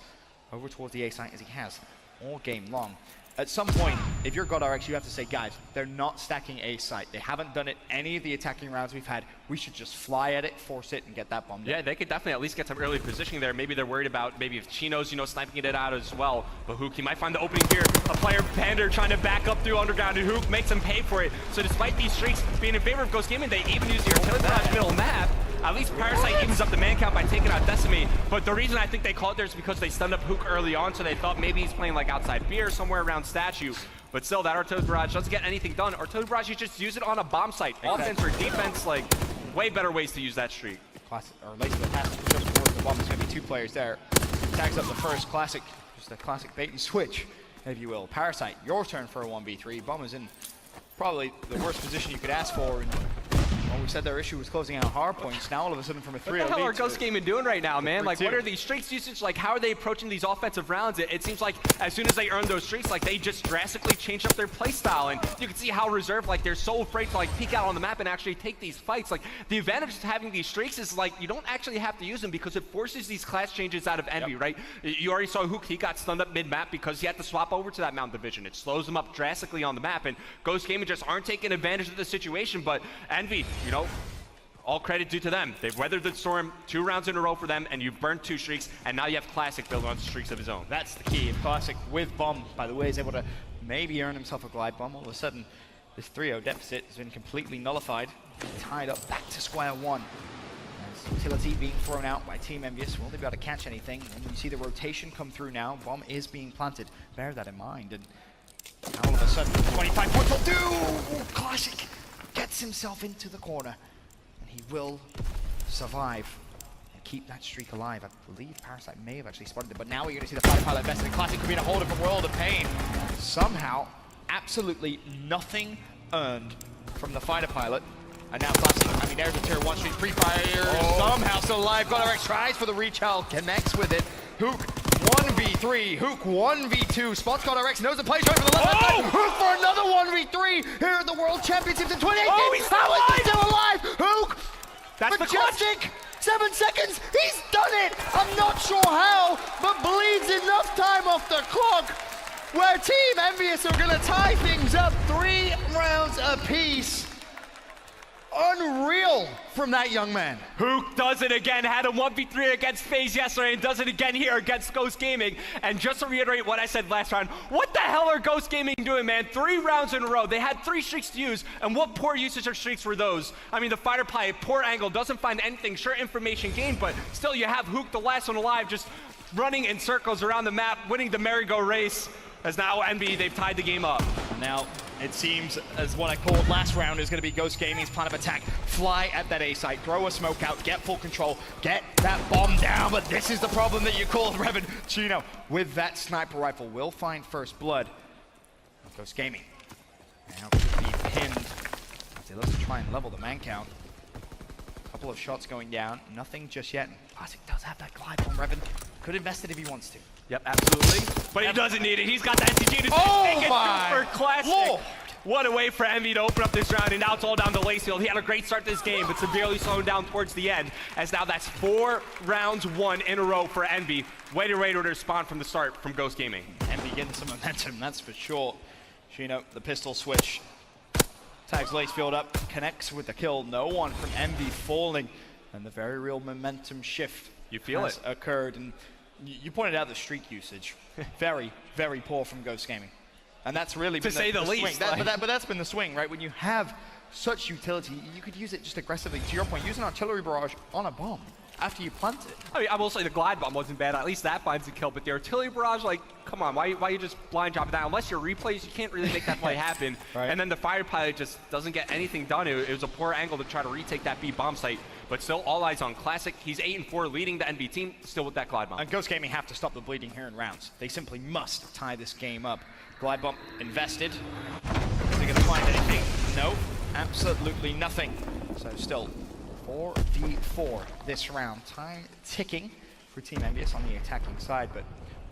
over towards the A site as he has all game long. At some point, if you're GodRx, you have to say, guys, they're not stacking A site. They haven't done it any of the attacking rounds we've had. We should just fly at it, force it, and get that bomb down. Yeah, they could definitely at least get some early positioning there. Maybe they're worried about maybe if Chino's, sniping it out as well. But Hook, he might find the opening here. A player, Pander, trying to back up through underground, and Hook makes him pay for it. So despite these streaks being in favor of Ghost Gaming, they even use the artillery barrage middle map. At least Parasite evens up the man count by taking out Decimate. But the reason I think they called there is because they stunned up Hook early on, so they thought maybe he's playing like outside B or somewhere around Statue. But still, that artillery barrage doesn't get anything done. Artillery barrage, you just use it on a bomb site. Offense or defense, like, way better ways to use that streak. Classic, or Lacefield has to push up towards the bomb. There's going to be 2 players there. Tags up the first. Classic, just a classic bait and switch, if you will. Parasite, your turn for a 1v3. Bomb is in probably the worst position you could ask for. And, well, we said their issue was closing out hard points. Now all of a sudden from a 3-0 lead. What the hell are Ghost Gaming doing right now, man? Like, 3-2. what are these streaks usage? Like, how are they approaching these offensive rounds? It seems like as soon as they earn those streaks, like, they just drastically change up their play style. And you can see how reserved, like, they're so afraid to, like, peek out on the map and actually take these fights. Like, the advantage of having these streaks is, like, you don't actually have to use them because it forces these class changes out of Envy, right? You already saw Hook, he got stunned up mid-map because he had to swap over to that Mountain Division. It slows them up drastically on the map, and Ghost Gaming just aren't taking advantage of the situation. But Envy, all credit due to them. They've weathered the storm 2 rounds in a row for them, and you've burned 2 streaks, and now you have Classic building on streaks of his own. That's the key. And Classic, with bomb, by the way, is able to maybe earn himself a glide bomb. All of a sudden, this 3-0 deficit has been completely nullified. Tied up back to square one. As utility being thrown out by Team Envious. Will they be able to catch anything? And you see the rotation come through now. Bomb is being planted. Bear that in mind. And all of a sudden, 25 points will do! Classic gets himself into the corner. He will survive and keep that streak alive. I believe Parasite may have actually spotted it, but now we're going to see the Fighter Pilot invested in Classic could be in a whole different world of pain. Somehow, absolutely nothing earned from the Fighter Pilot. And now Classic, there's a tier 1 streak. Free Fire somehow still alive. GodRx tries for the reach out, connects with it. Hook 1v3, Hook 1v2, spots GodRx, knows the place right for the left. Hook for another 1v3 here at the World Championships in 2018. Oh, he's still alive! He's still alive! Hook! That's the clutch! Majestic! 7 seconds! He's done it! I'm not sure how, but bleeds is enough time off the clock where Team Envious are gonna tie things up 3 rounds apiece. Unreal from that young man. Hook does it again, had a 1v3 against FaZe yesterday and does it again here against Ghost Gaming. And just to reiterate what I said last round, what the hell are Ghost Gaming doing, man? 3 rounds in a row. They had 3 streaks to use, and what poor usage of streaks were those? I mean, the fighter pilot, poor angle, doesn't find anything, sure information gained, but still you have Hook, the last one alive, just running in circles around the map, winning the merry-go race. As now Envy, they've tied the game up. Now, it seems as what I called last round is going to be Ghost Gaming's plan of attack. Fly at that A site, throw a smoke out, get full control, get that bomb down. But this is the problem that you called, Revan. Chino, with that sniper rifle, will find first blood of Ghost Gaming. Now could be pinned as he looks to try and level the man count. A couple of shots going down, nothing just yet. Classic does have that glide bomb, Revan. Could invest it if he wants to. Yep, absolutely. But he doesn't need it. He's got the SCG to take it through for Classic. Lord. What a way for Envy to open up this round, and now it's all down to Lacefield. He had a great start to this game, but severely slowing down towards the end, as now that's 4 rounds won in a row for Envy. Way to respond from the start from Ghost Gaming. Envy getting some momentum, that's for sure. Chino, the pistol switch. Tags Lacefield up, connects with the kill. No one from Envy falling, and the very real momentum shift has occurred. And you pointed out the streak usage. Very, very poor from Ghost Gaming. And that's really been the least. But that's been the swing, right? When you have such utility, you could use it just aggressively. To your point, use an artillery barrage on a bomb after you plant it. I mean, I will say the glide bomb wasn't bad. At least that finds the kill. But the artillery barrage, like, come on, why you just blind dropping that? Unless your replays, you can't really make that play happen. Right. And then the fire pilot just doesn't get anything done. It was a poor angle to try to retake that B bomb site. But still, all eyes on Classic. He's 8-4, leading the NB team, still with that glide bomb. And Ghost Gaming have to stop the bleeding here in rounds. They simply must tie this game up. Glide bomb invested. Is he going to find anything? No, absolutely nothing. So still 4v4 this round. Time ticking for Team Envious on the attacking side, but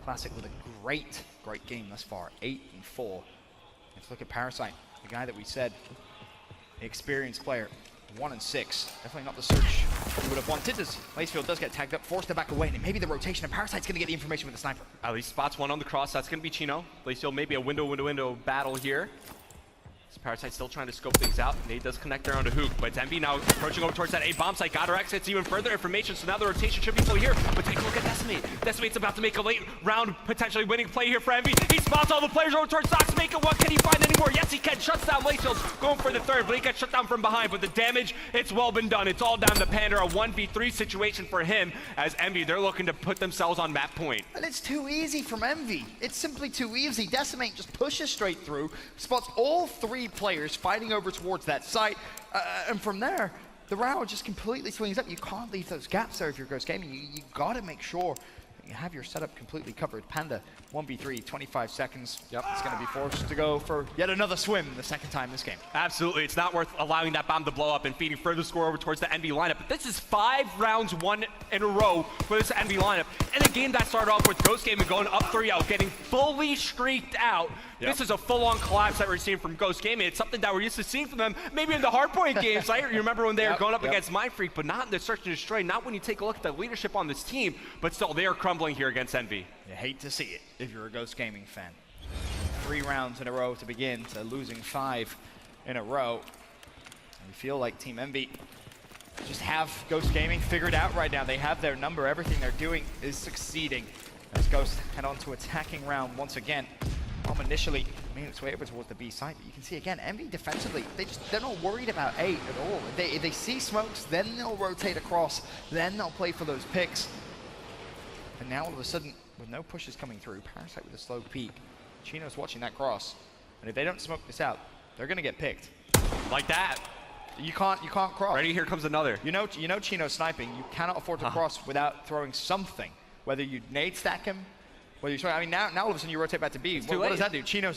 Classic with a great game thus far. 8-4. Let's look at Parasite, the guy that we said, the experienced player. 1-6. Definitely not the search we would have wanted, as Lacefield does get tagged up, forced to back away, and maybe the rotation, and Parasite's going to get the information with the sniper. At least spots one on the cross. That's going to be Chino. Lacefield maybe a window battle here. Parasite still trying to scope things out. Nade does connect there onto Hook, but it's Envy now approaching over towards that A bomb site. Got her exits, even further information, so now the rotation should be full here. But take a look at Decimate. Decimate's about to make a late round, potentially winning play here for Envy. He spots all the players over towards Sox. Make it. What can he find anymore? Yes, he can. Shuts down Lacefield's going for the third, but he gets shut down from behind. But the damage, it's well been done. It's all down to Pander. A 1v3 situation for him, as Envy, they're looking to put themselves on map point. And it's too easy from Envy. It's simply too easy. Decimate just pushes straight through, spots all 3 players fighting over towards that site, and from there, the round just completely swings up. You can't leave those gaps there if you're Ghost Gaming. You gotta make sure that you have your setup completely covered. Panda, 1v3, 25 seconds. Yep, it's gonna be forced to go for yet another swim the second time this game. Absolutely, it's not worth allowing that bomb to blow up and feeding further score over towards the Envy lineup. But this is 5 rounds won in a row for this Envy lineup. And a game that started off with Ghost Gaming going up 3-0, getting fully streaked out. Yep. This is a full-on collapse that we're seeing from Ghost Gaming. It's something that we're used to seeing from them, maybe in the hardpoint games, right? You remember when they were going up against Mindfreak, but not in the Search and Destroy, not when you take a look at the leadership on this team, but still, they are crumbling here against Envy. You hate to see it if you're a Ghost Gaming fan. 3 rounds in a row to begin, to losing 5 in a row. And we feel like Team Envy just have Ghost Gaming figured out right now. They have their number. Everything they're doing is succeeding. As Ghost head on to attacking round once again. Bomb initially made its way over towards the B side, but you can see again, Envy defensively, they're not worried about A at all. They see smokes, then they'll rotate across, then they'll play for those picks. And now all of a sudden, with no pushes coming through, Parasite with a slow peek. Chino's watching that cross, and if they don't smoke this out, they're gonna get picked. Like that. You can't cross. Ready, here comes another. You know Chino's sniping. You cannot afford to cross without throwing something. Whether you nade stack him, whether you're I mean, now all of a sudden you rotate back to B. What does that do? Chino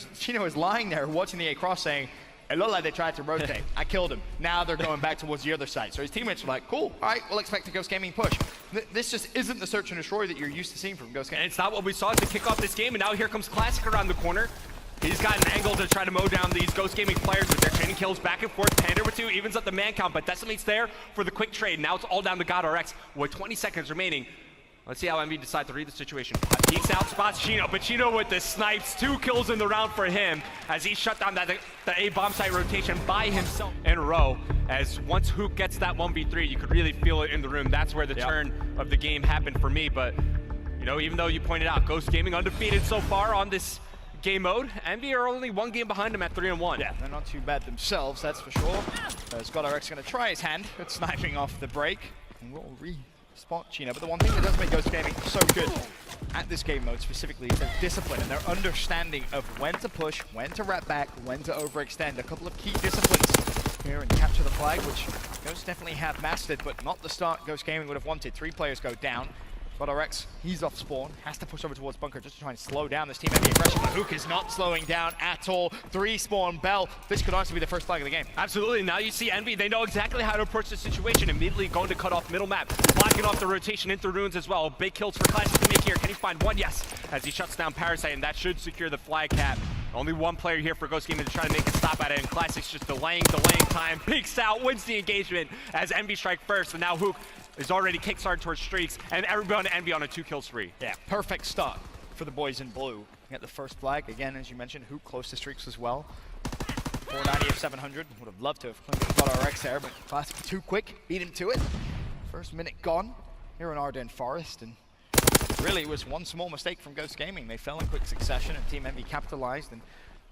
is lying there watching the A cross saying, it looked like they tried to rotate. I killed him. Now they're going back towards the other side. So his teammates are like, cool, all right, we'll expect a Ghost Gaming push. This just isn't the search and destroy that you're used to seeing from Ghost Gaming. And it's not what we saw to kick off this game, and now here comes Classic around the corner. He's got an angle to try to mow down these Ghost Gaming players with their training kills back and forth. Pander with 2, evens up the man count, but Decimate's there for the quick trade. Now it's all down to GodRx with 20 seconds remaining. Let's see how Envy decide to read the situation. Peeks out, spots Chino, but Chino with the snipes. 2 kills in the round for him as he shut down the A bomb site rotation by himself in a row. As once Hook gets that 1v3, you could really feel it in the room. That's where the turn of the game happened for me. But, you know, even though you pointed out Ghost Gaming undefeated so far on this game mode, Envy are only 1 game behind him at 3-1. Yeah, they're not too bad themselves, that's for sure. ScotRx going to try his hand at sniping off the break. And we'll re-spot Chino. But the one thing that does make Ghost Gaming so good at this game mode specifically is their discipline and their understanding of when to push, when to wrap back, when to overextend. A couple of key disciplines here and capture the flag, which Ghost definitely have mastered, but not the start Ghost Gaming would have wanted. 3 players go down. ScotRx, he's off spawn, has to push over towards bunker just to try and slow down this team enemy aggression, but Hook is not slowing down at all. 3 spawn Bell. This could honestly be the first flag of the game. Absolutely. Now you see Envy, they know exactly how to approach the situation. Immediately going to cut off middle map, blocking off the rotation into runes as well. Big kills for Classic to make here. Can he find one? Yes, as he shuts down Parasite, and that should secure the flag cap. Only 1 player here for Ghost Gaming to try to make a stop at it, and Classic's just delaying time. Peeks out, wins the engagement as Envy strike first, and now Hook is already kickstarted towards streaks, and everyone Envy on a 2-kill spree. Yeah, perfect start for the boys in blue. Get the first flag, again, as you mentioned, Hook close to streaks as well. 490 of 700, would have loved to have ScotRx there, but Classic too quick, beat him to it. First minute gone here in Ardennes Forest, and really it was one small mistake from Ghost Gaming. They fell in quick succession, and Team Envy capitalized, and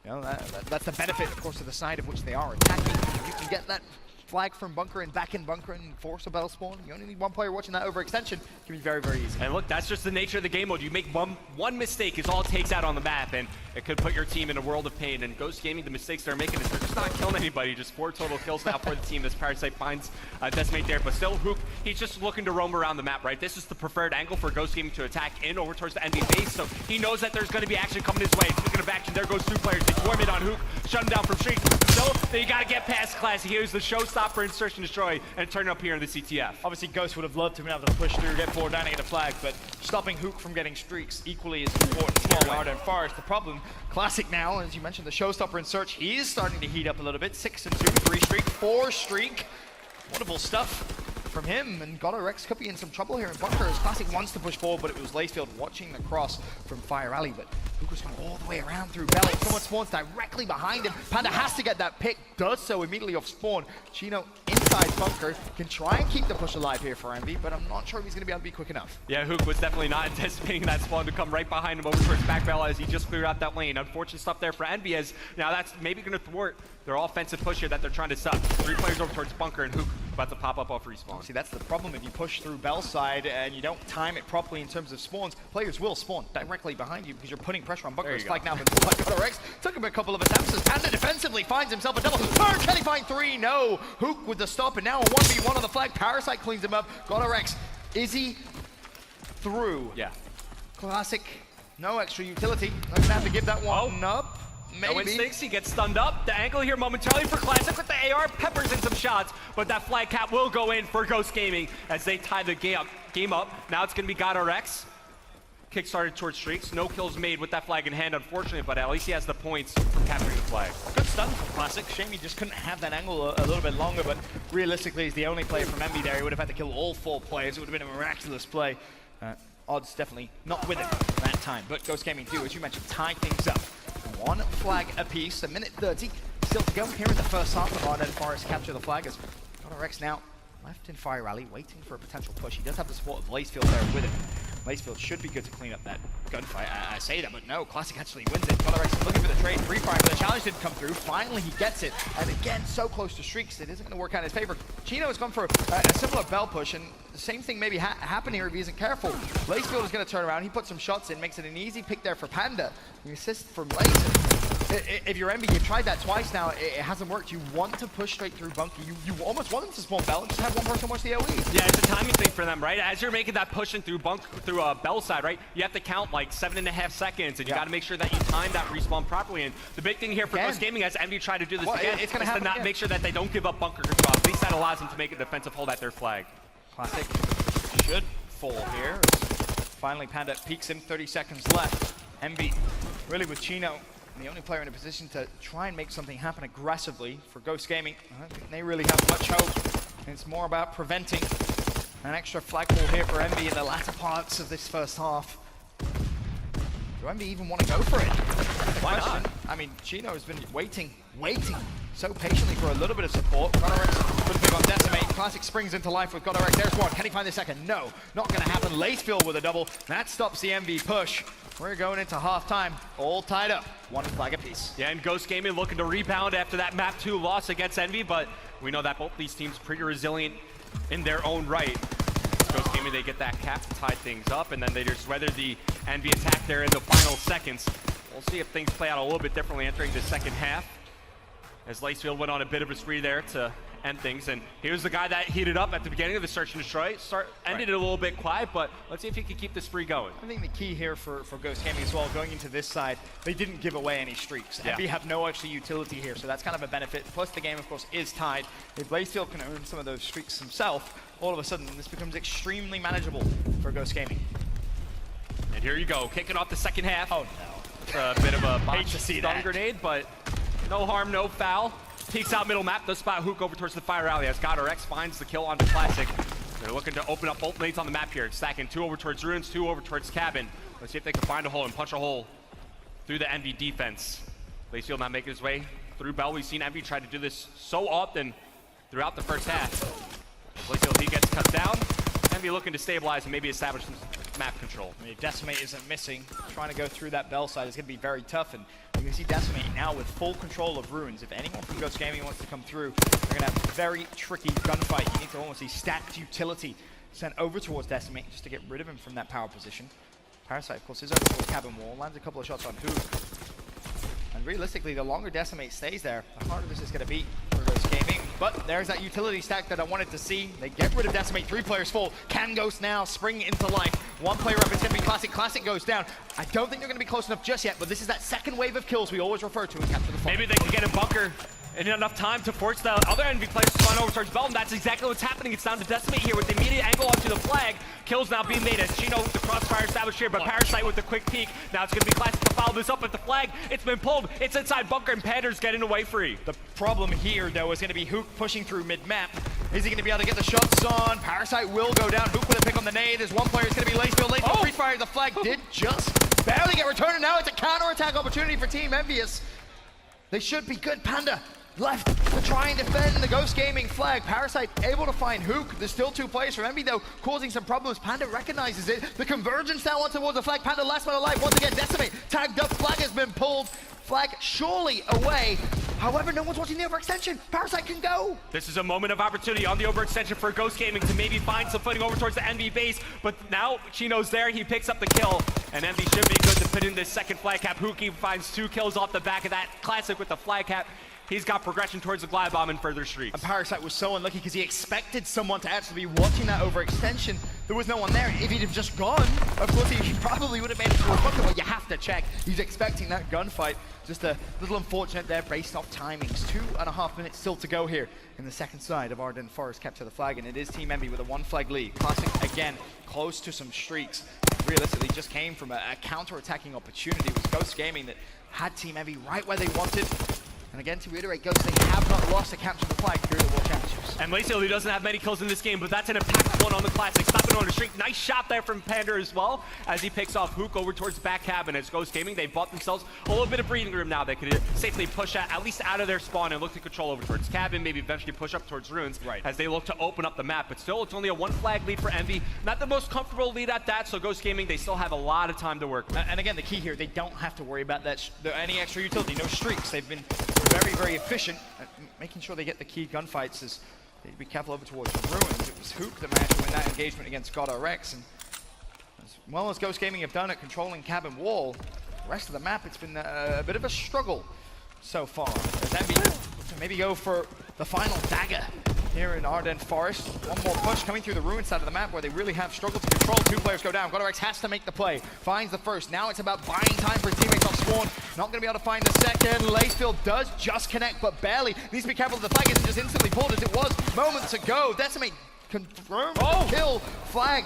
you know that's the benefit, of course, of the side of which they are attacking. You can get that flag from bunker and back in bunker and force a battle spawn. You only need 1 player watching that overextension. It can be very, very easy. And look, that's just the nature of the game mode. You make one mistake is all it takes out on the map, and it could put your team in a world of pain. And Ghost Gaming, the mistakes they're making is they're just not killing anybody. Just 4 total kills now for the team. This Parasite finds Decimate there, but still Hook, he's just looking to roam around the map, right? This is the preferred angle for Ghost Gaming to attack in over towards the Envy base, so he knows that there's going to be action coming his way. Speaking of action, there goes 2 players. They swarm it on Hook, shut him down from streak. So you got to get past Classic. Here's the showstopper in Search and Destroy, and turn up here in the CTF. Obviously, Ghost would have loved to have been able to push through, get 4 down and get a flag, but stopping Hook from getting streaks equally is important. Small Ardennes Forest. The problem, Classic now, as you mentioned, the showstopper in Search, he is starting to heat up a little bit. 6 and 2, 3 streak, 4 streak. Wonderful stuff from him, and ScotRx could be in some trouble here in bunker as Classic wants to push forward, but it was Lacefield watching the cross from Fire Alley, but Hook was going all the way around through Belly. Someone spawns directly behind him. Panda has to get that pick, does so immediately off spawn. Chino inside bunker can try and keep the push alive here for Envy, but I'm not sure if he's going to be able to be quick enough. Yeah, Hook was definitely not anticipating that spawn to come right behind him over towards back Bell as he just cleared out that lane. Unfortunate stuff there for Envy, as now that's maybe going to thwart their offensive push here that they're trying to suck. 3 players over towards bunker, and Hook about to pop up off respawn. See, that's the problem. If you push through Bell side and you don't time it properly in terms of spawns, players will spawn directly behind you because you're putting pressure on bunker. It's like now, but ScotRx took him a couple of attempts as Panda defensively finds himself a double. Can he find 3? No. Hook with the stop, and now a 1v1 on the flag. Parasite cleans him up. ScotRx, is he through? Yeah. Classic, no extra utility. I'm gonna have to give that one up. Maybe. No instincts, he gets stunned up. The angle here momentarily for Classic with the AR, peppers in some shots, but that flag cap will go in for Ghost Gaming as they tie the game up. Now it's going to be ScotRx. Kickstarted towards streaks. No kills made with that flag in hand, unfortunately, but at least he has the points from capturing the flag. Good stun from Classic. Shame he just couldn't have that angle a little bit longer, but realistically, he's the only player from Envy there. He would have had to kill all 4 players. It would have been a miraculous play. Odds definitely not with him that time, but Ghost Gaming do, as you mentioned, tie things up. 1 flag apiece, a minute 30 still to go here in the first half of Ardennes Forest capture the flag as ScotRx now left in Fire Rally, waiting for a potential push. He does have the support of Lacefield there with him. Lacefield should be good to clean up that gunfight. I say that, but no, Classic actually wins it. ScotRx is looking for the trade, free fire, but the challenge didn't come through. Finally, he gets it, and again, so close to streaks, it isn't going to work out in his favor. Chino has gone for a similar Bell push, and the same thing maybe happen here if he isn't careful. Lacefield is going to turn around, he puts some shots in, makes it an easy pick there for Panda. The assist from Lace. If you're Envy, you've tried that twice now, it hasn't worked. You want to push straight through bunker. You almost want them to spawn Bell and just have one person watch the AoE. Yeah, it's a timing thing for them, right? As you're making that push in through Bell side, right? You have to count like 7.5 seconds, and you got to make sure that you time that respawn properly. And the big thing here for Ghost Gaming, as Envy try to do this again, is to not make sure that they don't give up bunker control. At least that allows them to make a defensive hold at their flag. Classic should fall here. Finally, Panda peeks him, 30 seconds left. Envy, really with Chino, the only player in a position to try and make something happen aggressively for Ghost Gaming. I don't think they really have much hope. It's more about preventing An extra flagpole here for Envy in the latter parts of this first half. Do Envy even want to go for it? Why not? I mean, Chino has been waiting so patiently for a little bit of support. GodRx with a big on Decimate. Classic springs into life with GodRx. There's one. Can he find the second? No, not going to happen. Lacefield with a double. That stops the MV push. We're going into halftime, all tied up. One flag apiece. Yeah, and Ghost Gaming looking to rebound after that map 2 loss against Envy, but we know that both these teams pretty resilient in their own right. Ghost Gaming, they get that cap to tie things up, and then they just weather the Envy attack there in the final seconds. We'll see if things play out a little bit differently entering the second half, as Lacefield went on a bit of a spree there to end things. And here's the guy that heated up at the beginning of the search and destroy. Ended it a little bit quiet, but let's see if he can keep the spree going. I think the key here for Ghost Gaming as well, going into this side, they didn't give away any streaks. Yeah. Envy have no extra utility here, so that's kind of a benefit. Plus the game, of course, is tied. If Lacefield can earn some of those streaks himself, all of a sudden this becomes extremely manageable for Ghost Gaming. And here you go, kicking off the second half. Oh no. It's a bit of a Hate to botched see stun that. grenade, but no harm, no foul. Peeks out middle map, does spot Hook over towards the fire alley as GodRx finds the kill onto Classic. They're looking to open up both lanes on the map here. Stacking 2 over towards Ruins, 2 over towards Cabin. Let's see if they can find a hole and punch a hole through the Envy defense. Lacefield not making his way through Bell. We've seen Envy try to do this so often throughout the first half. Lacefield, he gets cut down. Envy looking to stabilize and maybe establish some map control. I mean, if Decimate isn't missing, trying to go through that Bell side is going to be very tough. And you can see Decimate now with full control of Ruins. If anyone from Ghost Gaming wants to come through, they're going to have a very tricky gunfight. You need to almost see stacked utility sent over towards Decimate just to get rid of him from that power position. Parasite, of course, is over towards Cabin Wall, lands a couple of shots on Hook. And realistically, the longer Decimate stays there, the harder this is going to be for Ghost Gaming. But there's that utility stack that I wanted to see. They get rid of Decimate, 3 players full. Can Ghost now spring into life? 1 player up, it's going to be Classic. Classic goes down. I don't think they're going to be close enough just yet, but this is that second wave of kills we always refer to and capture the flag. Maybe they can get in bunker in enough time to force the other Envy players to spawn over towards Bell, and that's exactly what's happening. It's down to Decimate here with the immediate angle onto the flag. Kills now being made as Chino with the crossfire established here, but Parasite with the quick peek. Now it's going to be Classic to follow this up with the flag. It's been pulled. It's inside bunker, and Pander's getting away free. The problem here, though, is going to be Hook pushing through mid-map. Is he going to be able to get the shots on? Parasite will go down. Hook with a pick on the nade. There's 1 player. It's going to be Lacefield. Lacefield free fire. The flag did just barely get returned, and now it's a counter-attack opportunity for Team Envious. They should be good. Panda left to try and defend the Ghost Gaming flag. Parasite able to find Hook. There's still 2 players from Envy, though, causing some problems. Panda recognizes it. The convergence now on towards the flag. Panda last man alive. Once again, Decimate tagged up. Flag has been pulled. Flag surely away. However, no one's watching the overextension. Parasite can go. This is a moment of opportunity on the overextension for Ghost Gaming to maybe find some footing over towards the Envy base, but now Chino's there. He picks up the kill, and Envy should be good to put in this second flag cap. Huki finds 2 kills off the back of that. Classic with the flag cap. He's got progression towards the glide bomb and further streaks. And Parasite was so unlucky because he expected someone to actually be watching that overextension. There was no one there. If he'd have just gone, of course he probably would have made it to a bunker, but you have to check. He's expecting that gunfight. Just a little unfortunate there based off timings. 2.5 minutes still to go here in the second side of Arden Forest capture the flag, and it is Team Envy with a 1 flag lead. Classic, again, close to some streaks. Realistically, just came from a counter-attacking opportunity. It was Ghost Gaming that had Team Envy right where they wanted. And again, to reiterate, Ghost, they have not lost to capture the flag here at the World Championships. And Lacefield, he doesn't have many kills in this game, but that's an impactful one on the Classic. Stopping on the streak. Nice shot there from Pander as well, as he picks off Hook over towards the back cabin. As Ghost Gaming, they bought themselves a little bit of breathing room now. They could safely push at least out of their spawn and look to control over towards cabin, maybe eventually push up towards Ruins, as they look to open up the map. But still, it's only a 1 flag lead for Envy. Not the most comfortable lead at that, so Ghost Gaming, they still have a lot of time to work with. And again, the key here, they don't have to worry about that any extra utility, no streaks. They've been very, very efficient at making sure they get the key gunfights. As they be careful over towards Ruins. It was Hook that managed to win that engagement against GodRx, and as well as Ghost Gaming have done at controlling cabin wall, the rest of the map, it's been a bit of a struggle so far. As Envy look to maybe go for the final dagger here in Arden Forest. 1 more push coming through the Ruin side of the map where they really have struggled to control. 2 players go down. GodRx has to make the play. Finds the first. Now it's about buying time for teammates off spawn. Not going to be able to find the second. Lacefield does just connect, but barely. Needs to be careful that the flag isn't just instantly pulled as it was moments ago. Decimate confirmed kill. Flag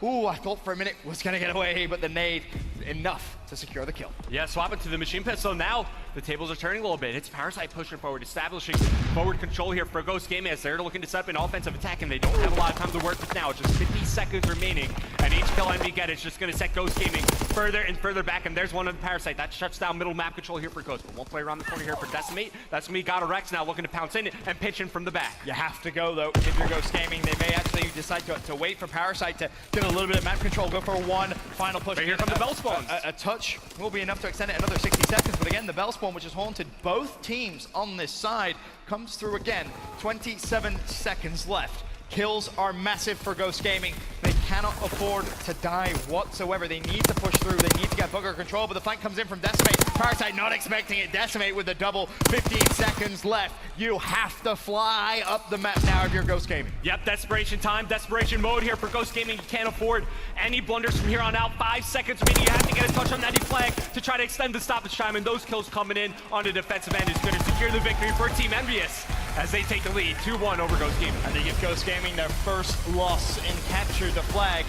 Ooh, I thought for a minute was gonna get away, but the nade, enough to secure the kill. Yeah, swap it to the machine pistol. Now the tables are turning a little bit. It's Parasite pushing forward, establishing forward control here for Ghost Gaming as they're looking to set up an offensive attack, and they don't have a lot of time to work with now. Just 50 seconds remaining, and each kill Envy get is just going to set Ghost Gaming further and further back, and there's one of the Parasite. That shuts down middle map control here for Ghost, but won't play around the corner here for Decimate. That's going to be GodRx now looking to pounce in and pinch in from the back. You have to go, though, if you're Ghost Gaming. They may actually decide to wait for Parasite to get a little bit of map control, go for one final push. Right here come the Bell Spawns. A touch will be enough to extend it another 60 seconds, but again, the Bell Spawn, which has haunted both teams on this side, comes through again. 27 seconds left. Kills are massive for Ghost Gaming. They cannot afford to die whatsoever. They need to push through. They need to get bugger control, but the flank comes in from Decimate. Parasite not expecting it. Decimate with the double. 15 seconds left. You have to fly up the map now if you're Ghost Gaming. Yep, desperation time, desperation mode here for Ghost Gaming. You can't afford any blunders from here on out. 5 seconds remaining. You have to get a touch on that flag to try to extend the stoppage time, and those kills coming in on the defensive end is going to secure the victory for Team Envious as they take the lead 2-1 over Ghost Gaming. And they give Ghost Gaming their first loss and capture the flag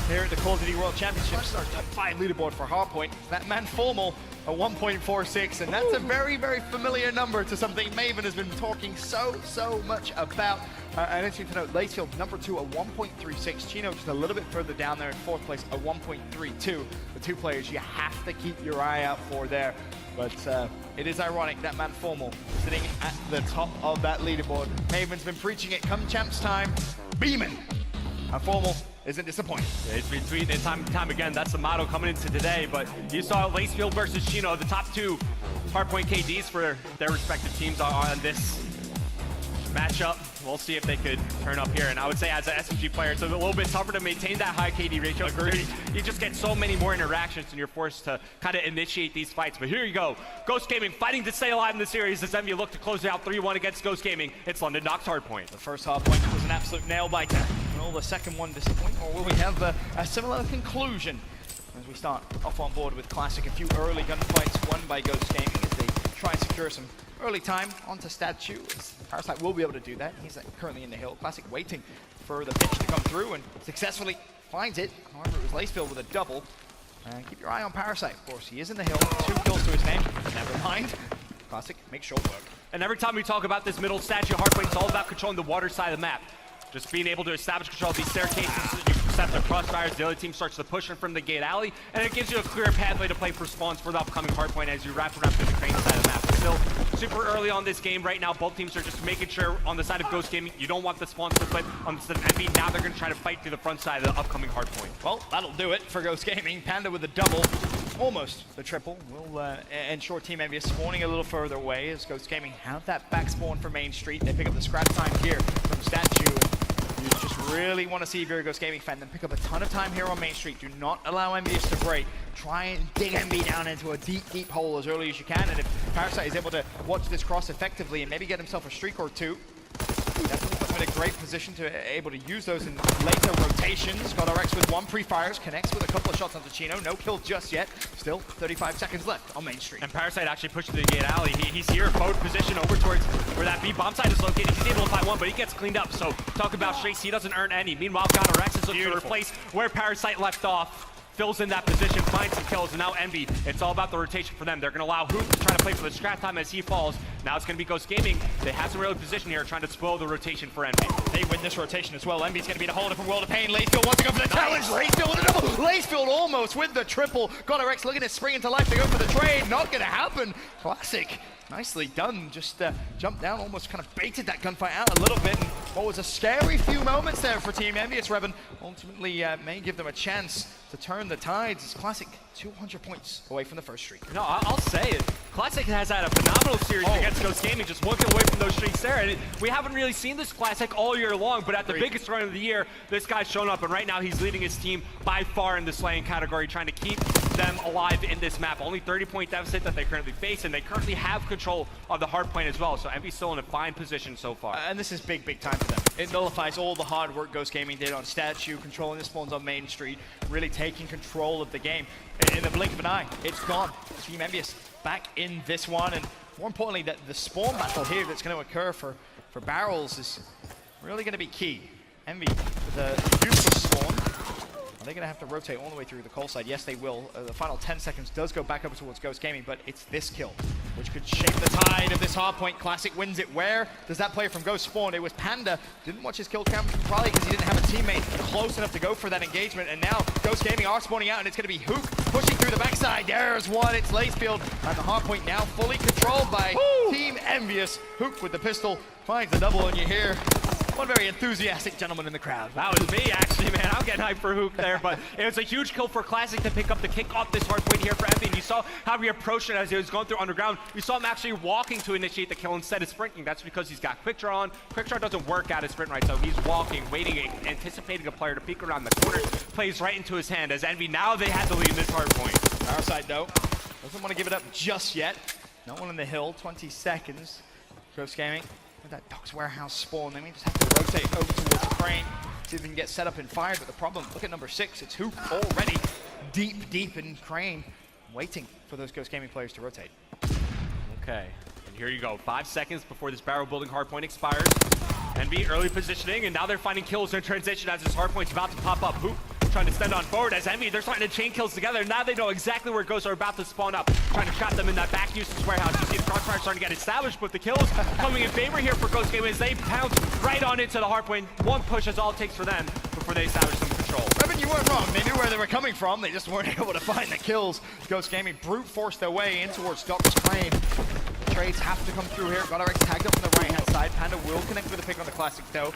here at the Call of Duty World Championships. Our top 5 leaderboard for Hardpoint. That man Formal a 1.46, and that's a very, very familiar number to something Maven has been talking so much about. And interesting to note, Lacefield number 2 a 1.36. Chino just a little bit further down there in 4th place, a 1.32. The two players you have to keep your eye out for there. But it is ironic that man Formal sitting at the top of that leaderboard. Maven's been preaching it come champs time, beaming. And Formal isn't disappointed. Yeah, he's been tweeting it time and time again. That's the motto coming into today. But you saw Lacefield versus Chino, the top 2 hardpoint KDs for their respective teams on this matchup. We'll see if they could turn up here. And I would say as an SMG player, it's a little bit tougher to maintain that high KD ratio. Agreed. You just get so many more interactions and you're forced to kind of initiate these fights. But here you go. Ghost Gaming fighting to stay alive in the series as Envy look to close it out 3-1 against Ghost Gaming. It's London Knocks Hardpoint. The first Hardpoint was an absolute nail-biter. Will the second one disappoint, or will we have a similar conclusion as we start off on board with Classic? A few early gunfights won by Ghost Gaming as they try and secure some early time onto Statue. Parasite will be able to do that. He's currently in the hill. Classic waiting for the pitch to come through and successfully finds it. However, it was Lacefield with a double. And keep your eye on Parasite, of course. He is in the hill. 2 kills to his name. Never mind. Classic makes short work. And every time we talk about this middle Statue hardpoint, it's all about controlling the water side of the map. Just being able to establish control of these staircases, you set the crossfires, the other team starts to push in from the gate alley, and it gives you a clear pathway to play for spawns for the upcoming hardpoint as you wrap around through the crane side of the map. But still, super early on this game right now, both teams are just making sure on the side of Ghost Gaming, you don't want the spawns to flip. On the side of Envy, now they're going to try to fight through the front side of the upcoming hardpoint. Well, that'll do it for Ghost Gaming. Panda with a double, almost the triple, will ensure Team Envious spawning a little further away as Ghost Gaming have that back spawn for Main Street. They pick up the scrap time here from Statue. You just really want to see if you're a Ghost Gaming fan, then pick up a ton of time here on Main Street. Do not allow Envious to break. Try and dig Envy down into a deep hole as early as you can, and if Parasite is able to watch this cross effectively and maybe get himself a streak or two, definitely puts him in a great position to able to use those in later rotations. GodRx with 1 pre-fires, connects with a couple of shots onto Chino. No kill just yet. Still 35 seconds left on Main Street. And Parasite actually pushed to the gate alley. He's here, forward position over towards where that B bomb side is located. He's able to find one, but he gets cleaned up. So talk about Trace, he doesn't earn any. Meanwhile, GodRx is looking to replace where Parasite left off. Fills in that position, finds some kills, and now Envy, it's all about the rotation for them. They're going to allow Hoop to try to play for the scrap time as he falls. Now it's going to be Ghost Gaming. They have some early position here, trying to spoil the rotation for Envy. They win this rotation as well. Envy's going to be in a whole different world of pain. Lacefield wants to go for the challenge. Lacefield with a double. Lacefield almost with the triple. GodRx looking to spring into life to go for the trade. Not going to happen. Classic. Nicely done. Just jumped down, almost kind of baited that gunfight out a little bit. And what was a scary few moments there for Team Envious. Revan ultimately may give them a chance to turn the tides. It's Classic 200 points away from the first streak. No, I'll say it. Classic has had a phenomenal series against Ghost Gaming, just 1 kill away from those streaks there. And we haven't really seen this Classic all year long, but at the biggest run of the year, this guy's shown up. And right now, he's leading his team by far in the slaying category, trying to keep them alive in this map. Only 30-point deficit that they currently face, and they currently have control of the hard point as well. So Envy's still in a fine position so far. And this is big time for them. It nullifies all the hard work Ghost Gaming did on Statue, controlling the spawns on Main Street, really taking control of the game. In the blink of an eye, it's gone. Team Envious back in this one, and more importantly, that the spawn battle here that's going to occur for barrels is really going to be key. Envy with a useless spawn. Are they going to have to rotate all the way through the coal side? Yes, they will. The final 10 seconds does go back up towards Ghost Gaming, but it's this kill, which could shape the tide of this hardpoint. Classic wins it. Where does that player from Ghost spawn? It was Panda. Didn't watch his kill cam, probably because he didn't have a teammate close enough to go for that engagement. And now Ghost Gaming are spawning out, and it's going to be Hook pushing through the backside. There's one. It's Lacefield, and the hardpoint now fully controlled by Team Envious. Hook with the pistol finds the double, and you hear one very enthusiastic gentleman in the crowd. That was me, actually, man. I'm getting hyped for Hook there, but it was a huge kill for Classic to pick up the kick off this hardpoint here for Envy. And you saw how he approached it as he was going through underground. You saw him actually walking to initiate the kill instead of sprinting. That's because he's got quick draw on. Quick draw doesn't work out of sprint right, so he's walking, waiting, anticipating a player to peek around the corner. Plays right into his hand as Envy, now they had the lead in this hardpoint. Our side, though, doesn't want to give it up just yet. No one in the hill, 20 seconds. Ghost Gaming with that Doc's Warehouse spawn. They may just have to rotate over towards Crane, see if they can get set up and fired. But the problem, look at number 6, it's Hook already deep in Crane, waiting for those Ghost Gaming players to rotate. Okay, and here you go. 5 seconds before this barrel building hardpoint expires. Envy early positioning, and now they're finding kills in transition as this hardpoint's about to pop up. Hook trying to stand on forward as Envy, they're starting to chain kills together. Now they know exactly where Ghosts are about to spawn up, trying to trap them in that back useless warehouse. You see the crossfire starting to get established, but the kills coming in favor here for Ghost Gaming as they pounce right on into the hardpoint. One push is all it takes for them before they establish some control. Revan, you weren't wrong. They knew where they were coming from. They just weren't able to find the kills. Ghost Gaming brute forced their way in towards Doc's Crane. The trades have to come through here. Got RX tagged up on the right-hand side. Panda will connect with a pick on the Classic, though.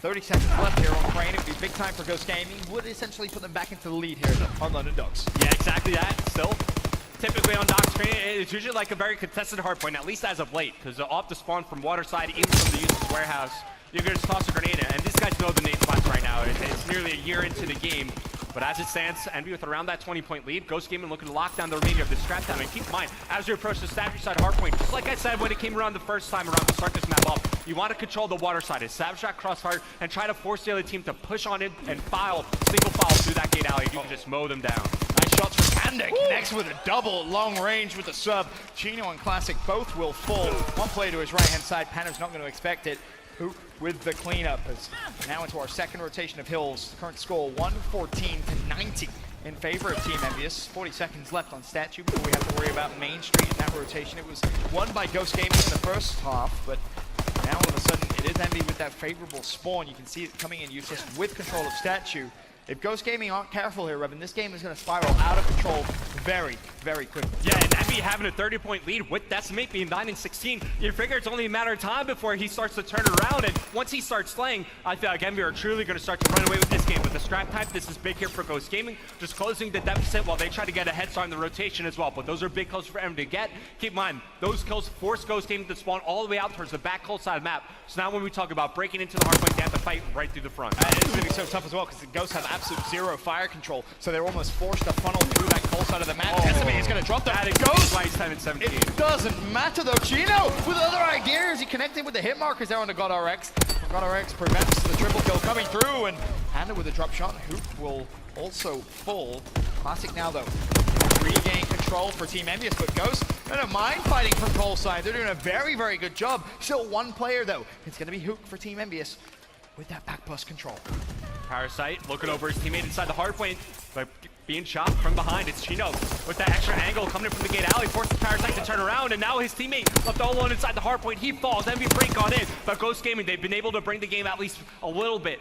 30 seconds left here on Crane. It would be big time for Ghost Gaming. Would essentially put them back into the lead here on London Dogs. Yeah, exactly that. Still, typically on Doc's Crane, it's usually like a very contested hardpoint, at least as of late, because off the spawn from waterside, even from the useless warehouse, you can just toss a grenade in. And these guys know the nade spots right now. It's nearly a year into the game. But as it stands, Envy with around that 20-point lead. Ghost Gaming looking to lock down the remainder of this scrap time. And keep in mind, as you approach the Savage side hardpoint, just like I said when it came around the first time around to start this map off, you want to control the water side. It's Savage shot crossfire and try to force the other team to push on it and single file through that gate alley. You can just mow them down. Nice shots for Panda. Connects with a double long range with the sub. Chino and Classic both will fall. One play to his right-hand side. Panda's not going to expect it. Hook with the cleanup as now into our second rotation of Hills. Current score 114-90 in favor of Team Envious. 40 seconds left on Statue before we have to worry about Main Street in that rotation. It was won by Ghost Gaming in the first half, but now all of a sudden it is Envy with that favorable spawn. You can see it coming in useless with control of Statue. If Ghost Gaming aren't careful here, Revan, this game is going to spiral out of control very, very quickly. Yeah, and Envy having a 30-point lead with Decimate being 9-16, you figure it's only a matter of time before he starts to turn around. And once he starts slaying, I feel like Envy are truly going to start to run away with this game. With the scrap type, this is big here for Ghost Gaming, just closing the deficit while they try to get a head start in the rotation as well. But those are big kills for Envy to get. Keep in mind, those kills force Ghost Gaming to spawn all the way out towards the back cold side of the map. So now when we talk about breaking into the hardpoint, they have to fight right through the front. It's going to be so tough as well because the Ghosts have absolute zero fire control, so they're almost forced to funnel through that cold side of the map. Decimate is going to drop that. It goes like 10 and 17. It doesn't matter though. Chino with other ideas. He connected with the hit markers there on the God RX. God RX prevents the triple kill coming through, and Panda with a drop shot. Hoop will also fall. Classic now though. Regain control for Team Envious, but Ghost don't mind fighting from cold side. They're doing a very, very good job. Still one player though. It's going to be Hook for Team Envious with that back bus control. Parasite looking over his teammate inside the hardpoint, but being shot from behind. It's Chino with that extra angle coming in from the gate alley, forces Parasite to turn around, and now his teammate left all alone inside the hardpoint. He falls. Envy break on in, but Ghost Gaming, they've been able to bring the game at least a little bit,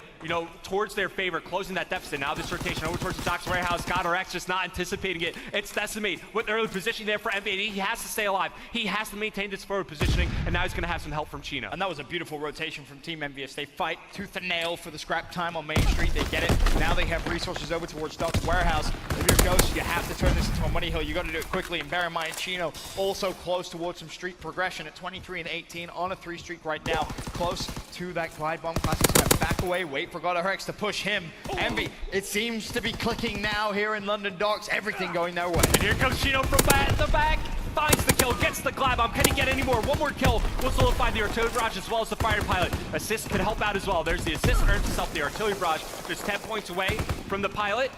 towards their favor, closing that deficit. Now this rotation over towards the Doc's Warehouse. God RX just not anticipating it. It's Decimate with early positioning there for Envy. He has to stay alive. He has to maintain this forward positioning, and now he's going to have some help from Chino. And that was a beautiful rotation from Team Envious. They fight tooth and nail for the scrap time on Main Street. They get it. Now they have resources over towards Doc's Warehouse. If you're Ghost, you have to turn this into a money hill. You got to do it quickly. And bear in mind, Chino also close towards some streak progression at 23 and 18 on a 3 streak right now. Close to that glide bomb. Classic's going to back away, wait for God RX to push him. Envy, it seems to be clicking now here in London Docks. Everything going their way. And here comes Chino from the back. Finds the kill, gets the glide bomb. Can he get any more? One more kill will solidify the artillery barrage as well as the fighter pilot. Assist could help out as well. There's the assist, earns himself the artillery barrage. Just 10 points away from the pilot.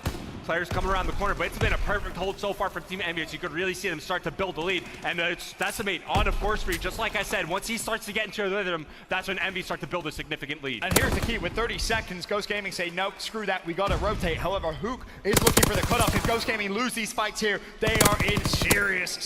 Players coming around the corner, but it's been a perfect hold so far for Team Envious. You could really see them start to build the lead, and it's Decimate on a force feed. Just like I said, once he starts to get into the rhythm, that's when Envy start to build a significant lead. And here's the key, with 30 seconds, Ghost Gaming say, nope, screw that, we gotta rotate. However, Hook is looking for the cutoff. If Ghost Gaming lose these fights here, they are in serious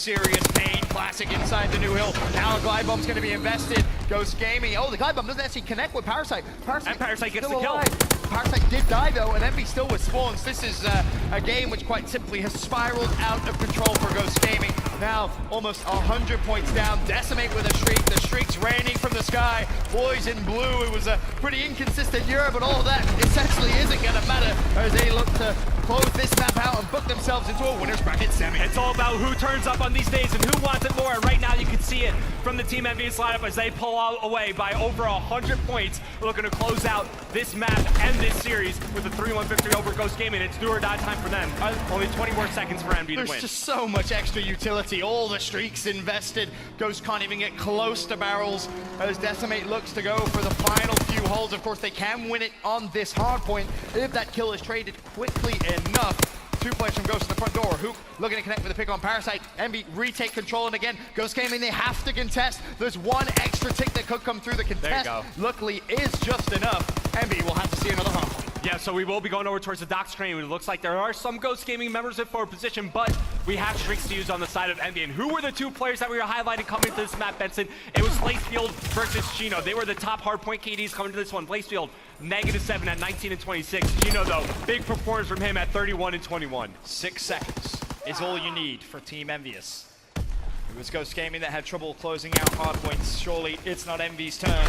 pain. Classic inside the new hill. Now a glide bomb's gonna be invested. Ghost Gaming, oh, the glide bomb doesn't actually connect with Parasite. And Parasite gets the kill. Alive. Parasite did die though, and Envy still with spawns. This is a game which quite simply has spiraled out of control for Ghost Gaming. Now almost 100 points down. Decimate with a streak. The streak's raining from the sky. Boys in blue. It was a pretty inconsistent year, but all that essentially isn't going to matter as they look to close this map out and book themselves into a winner's bracket semi. It's all about who turns up on these days and who wants it more. And right now you can see it from the Team Envious lineup as they pull away by over 100 points. Looking to close out this map and this series with a 3-1 victory over Ghost Gaming. It's do or die time for them. Only 20 more seconds for Envy to win. There's just so much extra utility. All the streaks invested. Ghost can't even get close to barrels as Decimate looks to go for the final few holds. Of course, they can win it on this hard point if that kill is traded quickly enough. 2 players from Ghost in the front door. Hook looking to connect with a pick on Parasite. Envy retake control, and again, Ghost Gaming, they have to contest. There's one extra tick that could come through the contest. There you go. Luckily, is just enough. Envy will have to see another hard point. Yeah, so we will be going over towards the dock screen. It looks like there are some Ghost Gaming members in forward position, but we have streaks to use on the side of Envy. And who were the 2 players that we were highlighting coming to this map, Benson? It was Blazefield versus Chino. They were the top hardpoint KDs coming to this one. Blazefield, -7 at 19 and 26. Chino, though, big performance from him at 31 and 21. 6 seconds is all you need for Team Envious. It was Ghost Gaming that had trouble closing out hard points. Surely it's not Envy's turn.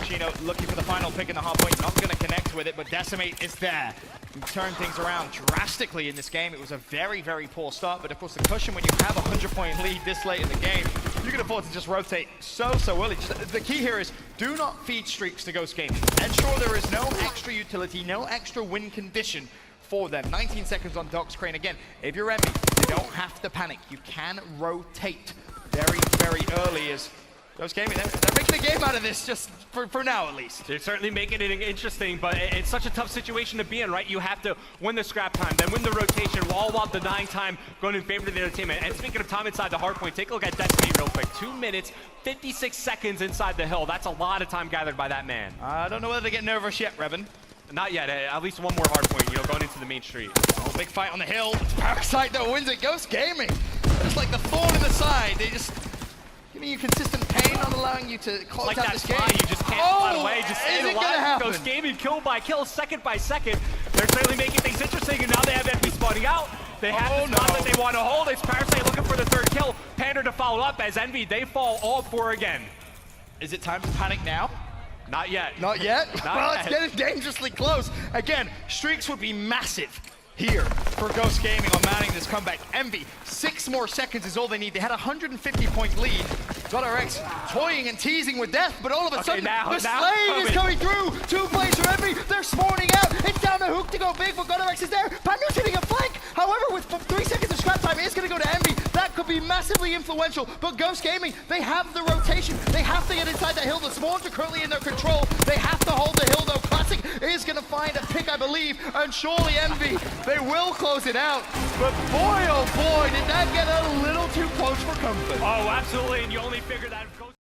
Chino looking for the final pick in the hard point, not going to connect with it, but Decimate is there. He turned things around drastically in this game. It was a very poor start, but of course the cushion when you have a 100-point lead this late in the game, you can afford to just rotate so early. The key here is do not feed streaks to Ghost Gaming. Ensure there is no extra utility, no extra win condition for them. 19 seconds on Doc's Crane. Again, if you're Envy, you don't have to panic. You can rotate very early as Ghost Gaming, they're making a game out of this just for now at least. They're certainly making it interesting, but it's such a tough situation to be in, right? You have to win the scrap time, then win the rotation, all while denying time going in favor of the other team. And speaking of time inside the hard point, take a look at Destiny real quick. 2 minutes, 56 seconds inside the hill. That's a lot of time gathered by that man. I don't know whether to get nervous yet, Revan. Not yet. At least one more hard point, going into the main street. Oh, big fight on the hill. It's Parasite that wins it. Ghost Gaming. It's like the thorn in the side. They just giving you consistent pain, not allowing you to close out this game. You just can't pull it away. Just is stay it gonna happen? Ghost Gaming kill by kill, second by second. They're certainly making things interesting, and now they have Envy spawning out. They have the spot that they want to hold. It's Parasite looking for the 3rd kill. Pander to follow up as Envy, they fall all 4 again. Is it time to panic now? Not yet. Not yet? Not well, yet. It's getting dangerously close. Again, streaks would be massive here for Ghost Gaming on manning this comeback. Envy, 6 more seconds is all they need. They had a 150-point lead. GodRx toying and teasing with death, but all of a sudden, the Slade is coming through. 2 plays for Envy. They're spawning out. It's down to Hook to go big, but GodRx is there. Pandu's hitting a flank. However, with 3 seconds of scrap time, it's going to go to Envy. That could be massively influential, but Ghost Gaming, they have the rotation. They have to get inside the hill. The spawns are currently in their control. They have to hold the hill, though. Classic is going to find a pick, I believe, and surely Envy, they will close it out. But boy, oh boy, did that get a little too close for comfort. Oh, absolutely, and you only figure that